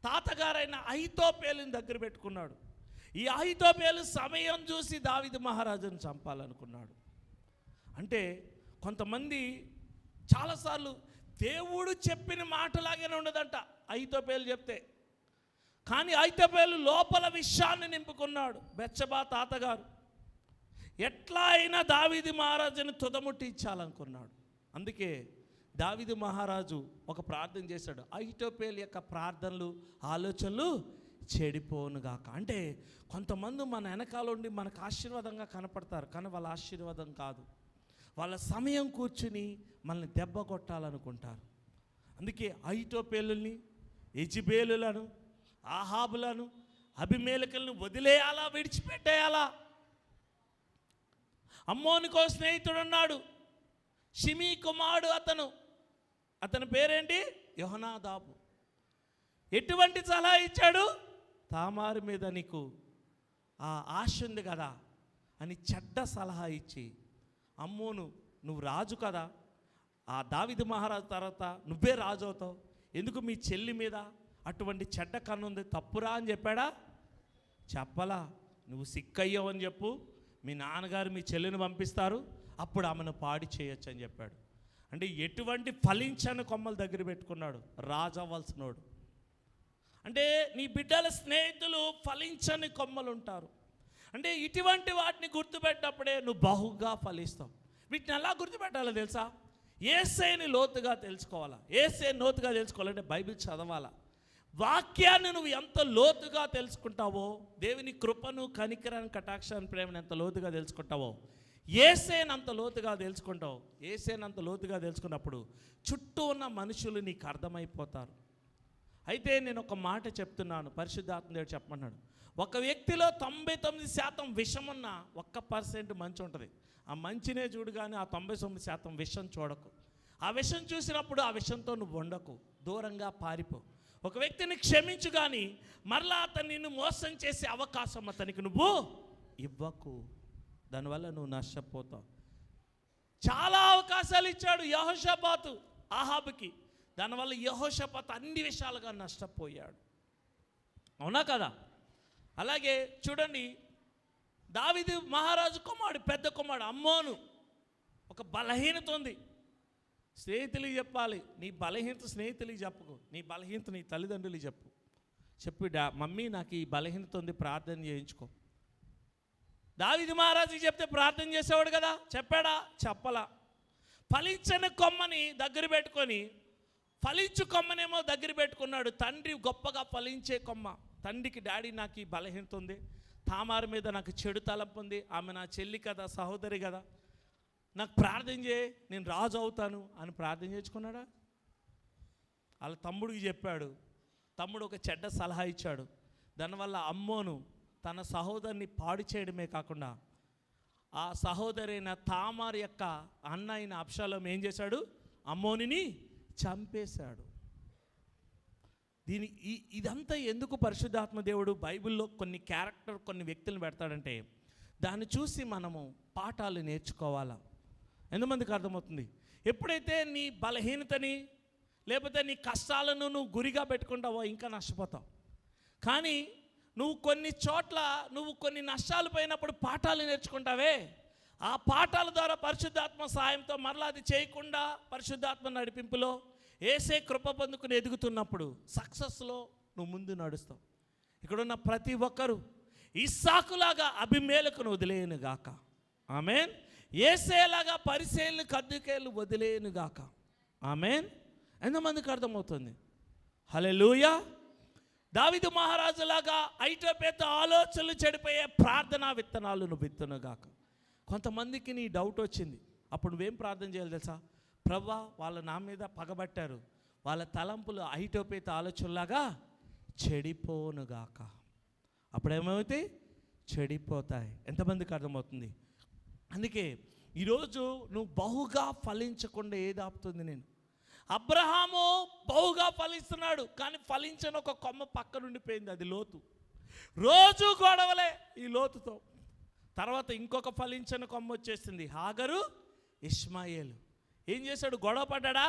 తాతగారైన అహీతోపెలుని దగ్గర పెట్టుకున్నాడు. ఈ అహీతోపెలు సమయం చూసి దావీదు మహారాజును చంపాలనుకున్నాడు. అంటే కొంతమంది చాలాసార్లు దేవుడు చెప్పిన మాటలాగానే ఉండదంట అహీతోపెలు చెప్తే. కానీ అహీతోపెలు లోపల విషయాన్ని నింపుకున్నాడు. బెత్షెబా తాతగారు ఎట్లా అయినా దావీదు మహారాజుని తుదముట్టించాలనుకున్నాడు. అందుకే దావీదు మహారాజు ఒక ప్రార్థన చేశాడు, అహీతోపెలు యొక్క ప్రార్థనలు ఆలోచనలు చెడిపోనుగాక. అంటే కొంతమంది మన వెనకాల ఉండి మనకు ఆశీర్వాదంగా కనపడతారు, కానీ వాళ్ళ ఆశీర్వాదం కాదు. వాళ్ళ సమయం కూర్చుని మనల్ని దెబ్బ కొట్టాలనుకుంటారు. అందుకే అహీతోపెలుని, యెజెబెలులను, ఆహాబులను, అబీమెలెకులను వదిలేయాలా, విడిచిపెట్టేయాలా? అమ్మోనుకో స్నేహితుడు ఉన్నాడు, షిమీ కుమారుడు. అతని పేరేంటి? యెహోనాదాబు. ఎటువంటి సలహా ఇచ్చాడు? తామారు మీద నీకు ఆ ఆశ ఉంది కదా అని చెడ్డ సలహా ఇచ్చి, అమ్మోను నువ్వు రాజు కదా, ఆ దావీదు మహారాజు తర్వాత నువ్వే రాజు అవుతావు, ఎందుకు మీ చెల్లి మీద అటువంటి చెడ్డ కన్నుంది, తప్పురా అని చెప్పాడా? చెప్పలా. నువ్వు సిక్కయ్యావు అని చెప్పు, మీ నాన్నగారు మీ చెల్లిని పంపిస్తారు, అప్పుడు ఆమెను పాడి చేయొచ్చు అని చెప్పాడు. అంటే ఎటువంటి ఫలించని కొమ్మల దగ్గర పెట్టుకున్నాడు రాజు అవ్వాల్సినోడు. అంటే నీ బిడ్డల స్నేహితులు ఫలించని కొమ్మలు ఉంటారు. అంటే ఇటువంటి వాటిని గుర్తుపెట్టినప్పుడే నువ్వు బహుగా ఫలిస్తావు. వీటిని ఎలా గుర్తుపెట్టాలో తెలుసా? యేసయ్యని లోతుగా తెలుసుకోవాలా. యేసయ్యని లోతుగా తెలుసుకోవాలంటే బైబిల్ చదవాలా. వాక్యాన్ని నువ్వు ఎంత లోతుగా తెలుసుకుంటావో, దేవుని కృపను, కనికరాన్ని, కటాక్షాన్ని, ప్రేమను ఎంత లోతుగా తెలుసుకుంటావో, యేసయ్యని అంత లోతుగా తెలుసుకుంటావు. యేసయ్యని అంత లోతుగా తెలుసుకున్నప్పుడు చుట్టూ ఉన్న మనుషులు నీకు అర్థమైపోతారు. అయితే నేను ఒక మాట చెప్తున్నాను, పరిశుద్ధాత్మ దేవుడు చెప్పమన్నాడు. ఒక వ్యక్తిలో 99% విషం ఉన్న 1% మంచి ఉంటుంది. ఆ మంచినే చూడు, కానీ ఆ 99% విషం చూడకు. ఆ విషం చూసినప్పుడు ఆ విషంతో నువ్వు ఉండకు, దూరంగా పారిపో. ఒక వ్యక్తిని క్షమించు, కానీ మరలా అతను నిన్ను మోసం చేసే అవకాశం అతనికి నువ్వు ఇవ్వకు. దానివల్ల నువ్వు నష్టపోతావు. చాలా అవకాశాలు ఇచ్చాడు యెహోషాపాతు ఆహాబుకి, దానివల్ల యెహోషాపాతు అన్ని విషయాలుగా నష్టపోయాడు. అవునా కదా? అలాగే చూడండి, దావీదు మహారాజు కుమారుడు, పెద్ద కుమారుడు అమ్మోను, ఒక బలహీనత ఉంది. స్నేహితులకి చెప్పాలి, నీ బలహీనత స్నేహితులకి చెప్పుకో, నీ బలహీనత నీ తల్లిదండ్రులకి చెప్పి మమ్మీ నాకు ఈ బలహీనత ఉంది, ప్రార్థన చేయించుకో. దావీదు మహారాజుకి చెప్తే ప్రార్థన చేసేవాడు కదా, చెప్పాడా? చెప్పలా. ఫలించని కొమ్మని దగ్గర పెట్టుకొని, ఫలించు కొమ్మనేమో దగ్గర పెట్టుకున్నాడు. తండ్రి గొప్పగా ఫలించే కొమ్మ. తండ్రికి, డాడీ నాకు ఈ బలహీనత ఉంది, తామారు మీద నాకు చెడు తలంపు ఉంది, ఆమె నా చెల్లి కదా, సహోదరి కదా, నాకు ప్రార్థన చేయి, నేను రాజు అవుతాను అని ప్రార్థన చేసుకున్నాడా? వాళ్ళ తమ్ముడికి చెప్పాడు. తమ్ముడు ఒక చెడ్డ సలహా ఇచ్చాడు. దానివల్ల అమ్మోను తన సహోదరిని పాడు చేయడమే కాకుండా, ఆ సహోదరైన తామారు యొక్క అన్న అయిన అబ్షాలోము ఏం చేశాడు? అమ్మోనిని చంపేశాడు. ఇదంతా ఎందుకు పరిశుద్ధాత్మ దేవుడు బైబిల్లో కొన్ని క్యారెక్టర్, కొన్ని వ్యక్తులను పెడతాడంటే, దాన్ని చూసి మనము పాఠాలు నేర్చుకోవాలా. ఎంతమందికి అర్థమవుతుంది? ఎప్పుడైతే నీ బలహీనతని లేకపోతే నీ కష్టాలను నువ్వు గురిగా పెట్టుకుంటావో ఇంకా నష్టపోతావు. కానీ నువ్వు కొన్ని చోట్ల నువ్వు కొన్ని నష్టాలు పోయినప్పుడు పాఠాలు నేర్చుకుంటావే, ఆ పాఠాల ద్వారా పరిశుద్ధాత్మ సాయంతో మరలా అది చేయకుండా పరిశుద్ధాత్మ నడిపింపులో యేసే కృప పొందుకుని ఎదుగుతున్నప్పుడు సక్సెస్లో నువ్వు ముందు నడుస్తావు. ఇక్కడున్న ప్రతి ఒక్కరూ ఇస్సాకులాగా అబీమెలెకును వదిలేయనుగాక. ఆమేన్. యేసేలాగా పరిసేలు కద్దుకేలు వదిలేయనుగాక. ఆమేన్. ఎంతమందికి అర్థమవుతుంది? హల్లెలూయా. దావీదు మహారాజులాగా అహీతోపెలు ఆలోచనలు చెడిపోయే ప్రార్థనా విత్తనాలు నువ్వు విత్తునుగాక. కొంతమందికి నీ డౌట్ వచ్చింది, అప్పుడు నువ్వేం ప్రార్థన చేయాలి తెలుసా? ప్రభువా, వాళ్ళు నా మీద పగబట్టారు, వాళ్ళ తలంపులు అహీతోపెలు ఆలోచనలాగా చెడిపోనుగాక. అప్పుడేమవుతాయి? చెడిపోతాయి. ఎంతమందికి అర్థమవుతుంది? అందుకే ఈరోజు నువ్వు బహుగా ఫలించకుండా ఏది ఆపుతుంది? నేను అబ్రహాము బహుగా ఫలిస్తున్నాడు, కానీ ఫలించని ఒక కొమ్మ పక్క నుండిపోయింది, అది లోతు. రోజు గొడవలే ఈ లోతుతో. తర్వాత ఇంకొక ఫలించని కొమ్మ వచ్చేసింది, హాగరు, ఇష్మాయేలు. ఏం చేశాడు? గొడవ పడ్డా?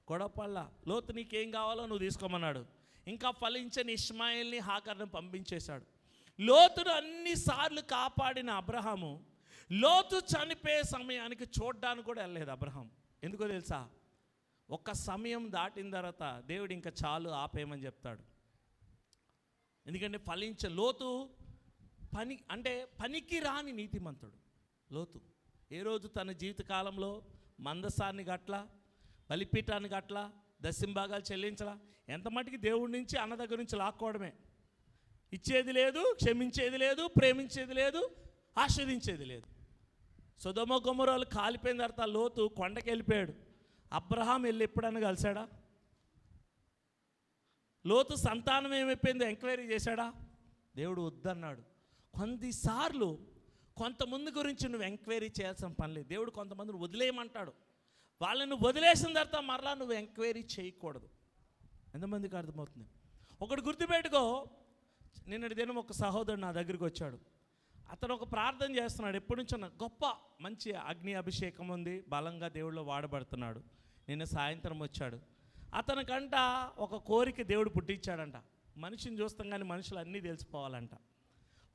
గొడవ పడలా. లోతు నీకేం కావాలో నువ్వు తీసుకోమన్నాడు. ఇంకా ఫలించని ఇష్మాయేల్ని, హాగర్ని పంపించేశాడు. లోతును అన్నిసార్లు కాపాడిన అబ్రహాము లోతు చనిపోయే సమయానికి చూడ్డానికి కూడా వెళ్ళలేదు అబ్రహాం. ఎందుకో తెలుసా? ఒక సమయం దాటిన తర్వాత దేవుడు ఇంకా చాలు ఆపేయమని చెప్తాడు. ఎందుకంటే లోతు పనికి రాని నీతిమంతుడు. లోతు ఏ రోజు తన జీవితకాలంలో మందసాన్ని గట్ల, బలిపీఠాన్ని గట్ల, దశంభాగాలు చెల్లించలా. ఎంత మటుకి దేవుడి నుంచి అన్న దగ్గర నుంచి లాక్కోవడమే. ఇచ్చేది లేదు, క్షమించేది లేదు, ప్రేమించేది లేదు, ఆస్వాదించేది లేదు. సొదొమ గొమొరాలు కాలిపోయిన తర్వాత లోతు కొండకి వెళ్ళిపోయాడు. అబ్రహాం వెళ్ళి ఎప్పుడన్నా కలిశాడా? లోతు సంతానం ఏమైపోయిందో ఎంక్వైరీ చేశాడా? దేవుడు వద్దన్నాడు. కొన్నిసార్లు కొంతమంది గురించి నువ్వు ఎంక్వైరీ చేయాల్సిన పని లేదు. దేవుడు కొంతమందిని వదిలేయమంటాడు. వాళ్ళని వదిలేసిన తర్వాత మరలా నువ్వు ఎంక్వైరీ చేయకూడదు. ఎంతమందికి అర్థమవుతుంది? ఒకటి గుర్తుపెట్టుకో. నిన్నటి దినం ఒక సహోదరుడు నా దగ్గరికి వచ్చాడు. అతను ఒక ప్రార్థన చేస్తున్నాడు. ఎప్పటి నుంచో గొప్ప మంచి అగ్ని అభిషేకం ఉంది, బలంగా దేవుడిలో వాడబడుతున్నాడు. నిన్న సాయంత్రం వచ్చాడు. అతనికంట ఒక కోరిక దేవుడు పుట్టించాడంట. మనిషిని చూస్తాం కానీ మనుషులు అన్నీ తెలిసిపోవాలంట.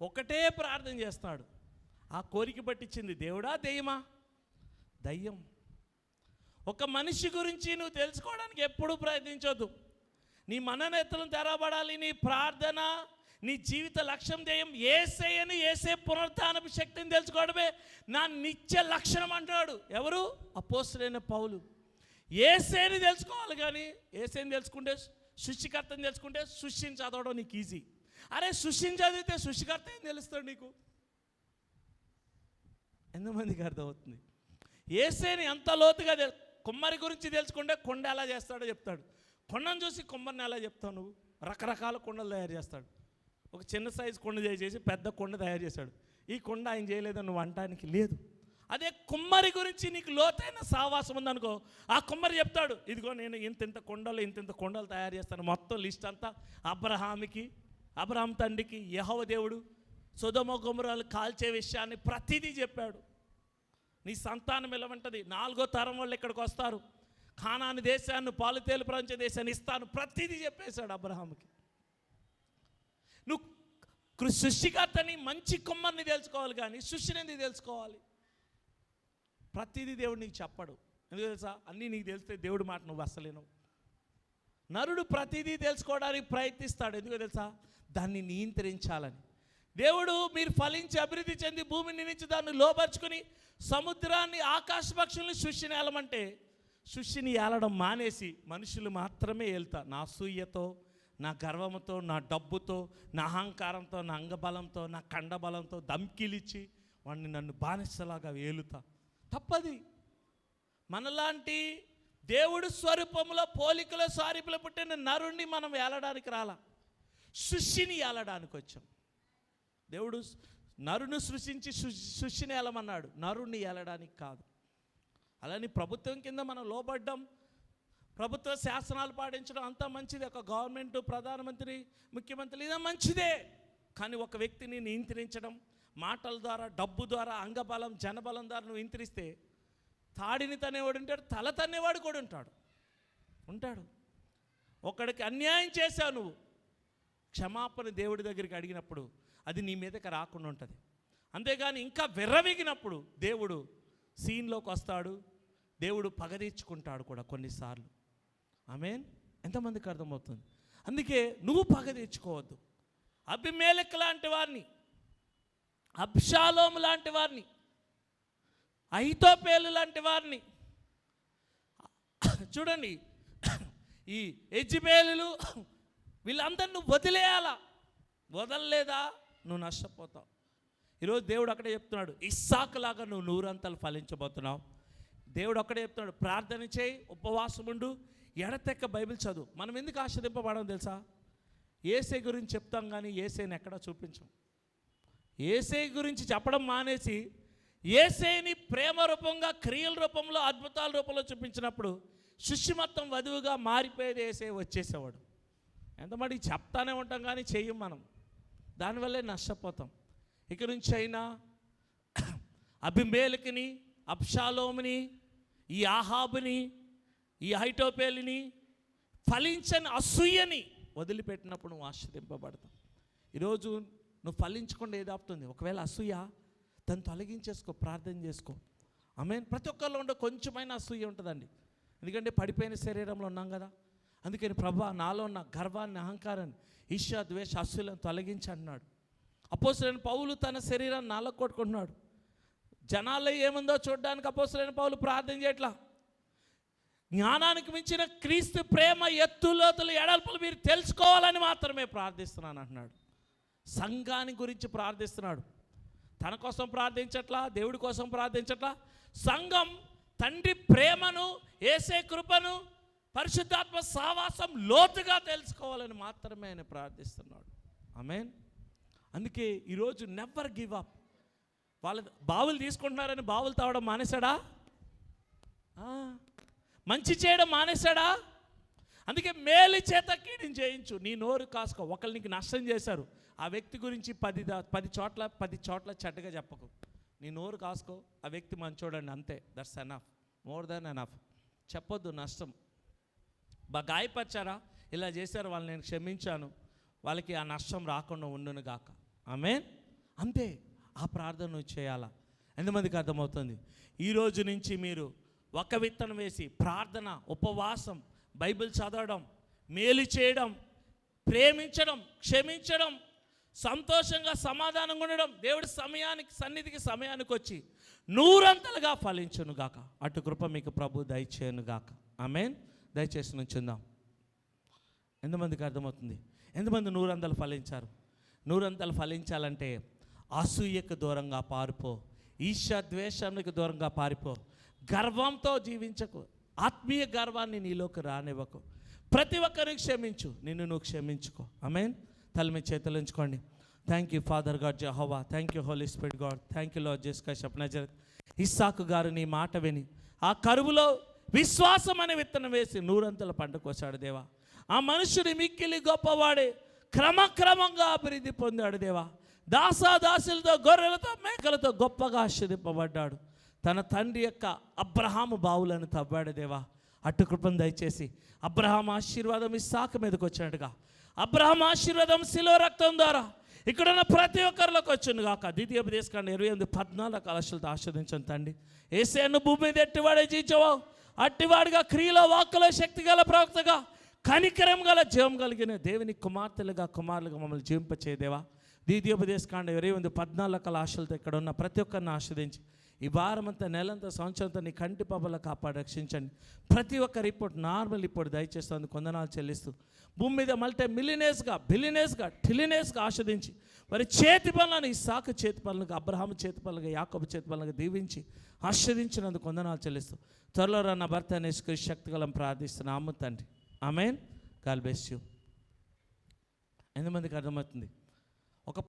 ఒకటే ప్రార్థన చేస్తున్నాడు. ఆ కోరిక పట్టించింది దేవుడా దెయ్యమా? దయ్యం. ఒక మనిషి గురించి నువ్వు తెలుసుకోవడానికి ఎప్పుడూ ప్రయత్నించొద్దు. నీ మననేత్తలను తెరవబడాలి. నీ ప్రార్థన, నీ జీవిత లక్ష్యం ధ్యేయం యేసయ్యని, యేసే పునరుత్థానపు శక్తిని తెలుసుకోవడమే నా నిత్య లక్షణం అంటాడు. ఎవరు? అపోస్తలుడైన పౌలు. యేసేని తెలుసుకోవాలి. కానీ యేసేని తెలుసుకుంటే, సృష్టికర్తని తెలుసుకుంటే సృష్టిని చదవడం నీకు ఈజీ. అరే సృష్టిని చదివితే సృష్టికర్త ఏం తెలుస్తాడు నీకు? ఎంతమందికి అర్థమవుతుంది? యేసేని ఎంత లోతుగా కుమ్మరి గురించి తెలుసుకుంటే కొండ ఎలా చేస్తాడో చెప్తాడు. కొండను చూసి కుమ్మరిని ఎలా చెప్తావు నువ్వు? రకరకాల కొండలు తయారు చేస్తాడు. ఒక చిన్న సైజు కొండ చేసి పెద్ద కొండ తయారు చేశాడు. ఈ కొండ ఆయన చేయలేదని నువ్వు అనటానికి లేదు. అదే కుమ్మరి గురించి నీకు లోతైన సావాసం ఉందనుకో, ఆ కుమ్మరి చెప్తాడు, ఇదిగో నేను ఇంత కొండలు తయారు చేస్తాను. మొత్తం లిస్ట్ అంతా అబ్రహాం తండ్రికి యెహోవా దేవుడు సొదొమ గొమొరాలు కాల్చే విషయాన్ని ప్రతిదీ చెప్పాడు. నీ సంతానం ఎలా ఉంటుంది, 4వ తరం వాళ్ళు ఇక్కడికి వస్తారు, కానాను దేశాన్ని, పాలుతేలు ప్రపంచ దేశాన్ని ఇస్తాను, ప్రతిదీ చెప్పేశాడు అబ్రహాంకి. నువ్వు సృష్టికర్తని, మంచి కుమ్మరిని తెలుసుకోవాలి, కానీ సృష్టిని ఎందుకు తెలుసుకోవాలి? ప్రతిదీ దేవుడు నీకు చెప్పడు. ఎందుకు తెలుసా? అన్నీ నీకు తెలిస్తే దేవుడి మాట నువ్వు అస్సలేను. నరుడు ప్రతిదీ తెలుసుకోవడానికి ప్రయత్నిస్తాడు. ఎందుకు తెలుసా? దాన్ని నియంత్రించాలని. దేవుడు మీరు ఫలించి అభివృద్ధి చెంది భూమిని నుంచి దాన్ని లోపరుచుకుని సముద్రాన్ని, ఆకాశ పక్షుల్ని, సృష్టిని ఏలమంటే సృష్టిని ఏలడం మానేసి మనుషులు మాత్రమే ఏలుతా. నా అసూయతో, నా గర్వంతో, నా డబ్బుతో, నా అహంకారంతో, నా అంగబలంతో, నా కండబలంతో ధమ్కిలిచ్చి వాడిని నన్ను బానిసలాగా ఏలుతా. తప్పది. మనలాంటి దేవుడు స్వరూపంలో, పోలికలో, సారీపులో పుట్టిన నరుణ్ణి మనం ఏలడానికి రాలా, సృష్టిని ఏలడానికి వచ్చాం. దేవుడు నరుని సృష్టించి సృష్టిని ఏలమన్నాడు, నరుణ్ణి ఏలడానికి కాదు. అలాని ప్రభుత్వం కింద మనం లోబడ్డం, ప్రభుత్వ శాసనాలు పాటించడం అంతా మంచిదే. ఒక గవర్నమెంట్, ప్రధానమంత్రి, ముఖ్యమంత్రి ఇదే మంచిదే. కానీ ఒక వ్యక్తిని నియంత్రించడం, మాటల ద్వారా, డబ్బు ద్వారా, అంగబలం, జనబలం ద్వారా నువ్వు నియంత్రిస్తే తాడిని తనేవాడు ఉంటాడు, తల తన్నేవాడు కూడా ఉంటాడు. ఒకడికి అన్యాయం చేశావు, నువ్వు క్షమాపణ దేవుడి దగ్గరికి అడిగినప్పుడు అది నీ మీదకి రాకుండా ఉంటుంది. అంతేగాని ఇంకా విర్రవీగినప్పుడు దేవుడు సీన్లోకి వస్తాడు, దేవుడు పగ తీర్చుకుంటాడు కూడా కొన్నిసార్లు. ఆమేన్. ఎంతమందికి అర్థమవుతుంది? అందుకే నువ్వు పగ తీర్చుకోవద్దు. అబీమెలెకు లాంటి వారిని, అబ్షాలోము లాంటి వారిని, అహీతోపెలు లాంటి వారిని చూడండి, ఈ యెజెబెలు వీళ్ళందరినీ నువ్వు వదిలేయాలా. వదలలేదా నువ్వు నష్టపోతావు. ఈరోజు దేవుడు అక్కడే చెప్తున్నాడు, ఇస్సాకులాగా నువ్వు 100 అంతలు ఫలించబోతున్నావు. దేవుడు అక్కడే చెప్తున్నాడు, ప్రార్థన చేయి, ఉపవాసం ఉండు, ఎడతెక్క బైబిల్ చదువు. మనం ఎందుకు ఆశ్రదింపబడడం తెలుసా? యేసే గురించి చెప్తాం కానీ యేసేని ఎక్కడా చూపించం. యేసే గురించి చెప్పడం మానేసి యేసేని ప్రేమ రూపంగా, క్రియల రూపంలో, అద్భుతాల రూపంలో చూపించినప్పుడు సృష్టి మొత్తం వధువుగా మారిపోయేది యేసే వచ్చేసేవాడు. ఎంతమంది చెప్తానే ఉంటాం కానీ చెయ్యం మనం. దానివల్లే నష్టపోతాం. ఇక నుంచి అయినా అబీమెలెకుని, అబ్షాలోముని, ఈ ఆహాబుని, ఈ అహీతోపెలుని, ఫలించని అసూయని వదిలిపెట్టినప్పుడు నువ్వు ఆశ్రదింపబడతావు. ఈరోజు నువ్వు ఫలించకుండా ఏది ఆపుతుంది? ఒకవేళ అసూయ, దాన్ని తొలగించేసుకో, ప్రార్థన చేసుకో. ఆమేన్. ప్రతి ఒక్కరిలో ఉండే కొంచెమైనా అసూయ ఉంటుందండి. ఎందుకంటే పడిపోయిన శరీరంలో ఉన్నాం కదా. అందుకని ప్రభువా, నాలో ఉన్న గర్వాన్ని, అహంకారాన్ని, ఈర్ష్య, ద్వేష, అసూయలను తొలగించి అంటున్నాడు. అపోస్తలుడైన పౌలు తన శరీరాన్ని నాలుగు కొట్టుకుంటున్నాడు. జనాల్లో ఏముందో చూడడానికి అపోస్తలుడైన పౌలు ప్రార్థన చేయట్లా. జ్ఞానానికి మించిన క్రీస్తు ప్రేమ ఎత్తులోతులు ఎడల్పులు మీరు తెలుసుకోవాలని మాత్రమే ప్రార్థిస్తున్నాను అంటున్నాడు. సంఘాన్ని గురించి ప్రార్థిస్తున్నాడు. తన కోసం ప్రార్థించట్లా, దేవుడి కోసం ప్రార్థించట్లా. సంఘం తండ్రి ప్రేమను, యేసే కృపను, పరిశుద్ధాత్మ సహవాసం లోతుగా తెలుసుకోవాలని మాత్రమే ఆయన ప్రార్థిస్తున్నాడు. ఆమేన్. అందుకే ఈరోజు నెవర్ గివ్ అప్. వాళ్ళ బావులు తీసుకుంటున్నారని బావులు తావడం మానేశాడా? మంచి చేయడం మానేశాడా? అందుకే మేలు చేత కీడుని చేయించు. నీ నోరు కాసుకో. ఒకళ్ళు నీకు నష్టం చేశారు, ఆ వ్యక్తి గురించి 10 చోట్ల చెడ్డగా చెప్పకు. నీ నోరు కాసుకో. ఆ వ్యక్తి మంచోడండి, అంతే. That's enough, more than enough. చెప్పొద్దు నష్టం. గాయపరిచారా, ఇలా చేశారు, వాళ్ళని నేను క్షమించాను, వాళ్ళకి ఆ నష్టం రాకుండా ఉండును గాక. ఆమేన్. అంతే. ఆ ప్రార్థన నువ్వు చేయాలా? ఎంతమందికి అర్థమవుతుంది? ఈరోజు నుంచి మీరు ఒక విత్తనం వేసి ప్రార్థన, ఉపవాసం, బైబిల్ చదవడం, మేలు చేయడం, ప్రేమించడం, క్షమించడం, సంతోషంగా సమాధానంగా ఉండడం, దేవుడి సన్నిధికి సమయానికి వచ్చి 100 ఫలించును గాక. అటు కృప మీకు ప్రభు దయచేయను గాక. ఆమేన్. దయచేసి నుంచుందాం. ఎంతమందికి అర్థమవుతుంది? ఎంతమంది 100 ఫలించారు? 100 ఫలించాలంటే అసూయకు దూరంగా పారిపో, ఈర్ష్య ద్వేషానికి దూరంగా పారిపో, గర్వంతో జీవించకు, ఆత్మీయ గర్వాన్ని నీలోకి రానివ్వకు, ప్రతి ఒక్కరిని క్షమించు, నిన్ను నువ్వు క్షమించుకో. ఆమేన్. తల మీ చేతులు ఉంచుకోండి. Thank you father God Jehovah. Thank you holy spirit God. Thank you Lord Jesus Christ of Nazareth. ఇస్సాకు గారు నీ మాట విని ఆ కరువులో విశ్వాసం అనే విత్తనం వేసి 100 పంట కోసాడు దేవా. ఆ మనుషుడి మిక్కిలి గొప్పవాడే, క్రమక్రమంగా అభివృద్ధి పొందాడు దేవా. దాసులతో, గొర్రెలతో, మేకలతో గొప్పగా ఆశీర్వదింపబడ్డాడు. తన తండ్రి యొక్క అబ్రహాము బావులను తవ్వాడు దేవా. అటు కృపను దయచేసి అబ్రహాం ఆశీర్వాదం ఇస్సాకు మీదకి వచ్చినట్టుగా, అబ్రహాం ఆశీర్వాదం శిలువ రక్తం ద్వారా ఇక్కడున్న ప్రతి ఒక్కరిలోకి వచ్చును గాక. ద్వితీయోపదేశకాండం 28:14 కలశలతో ఆస్వాదించండి తండ్రి. యేసేను భూమి మీద ఎట్టివాడే జీవించవో అట్టివాడిగా, క్రియలో, వాక్కులో శక్తి గల ప్రవక్తగా, కనికరం గల జీవం కలిగిన దేవుని కుమార్తెలుగా, కుమారులుగా మమ్మల్ని జీవింపచేదేవా. ద్వితీయోపదేశకాండం 28:14 ఆశలతో ఇక్కడ ఉన్న ప్రతి ఒక్కరిని ఆస్వాదించి ఈ వారమంతా, నెలంతా, సంవత్సరంతో నీ కంటి పాపల కాపాడి రక్షించండి. ప్రతి ఒక్క రిపోర్ట్ నార్మల్ రిపోర్ట్ దయచేస్తుంది కొందనాలు చెల్లిస్తూ భూమి మీద మల్టీ మిలియనేస్గా, బిలియనేస్గా, ట్రిలియనేస్గా ఆస్వాదించి మరి చేతి పనులను, ఈ సాకు చేతి పనులుగా, అబ్రహాము చేతి పనులుగా, యాకోబు చేతి పనులుగా దీవించి ఆస్వాదించినందుకు కొందనాలు చెల్లిస్తూ త్వరలో నా భర్త అనేసుకు శక్తిగలం ప్రార్థిస్తున్నాము తండ్రి. ఆమేన్. God bless you. ఎంతమందికి అర్థమవుతుంది?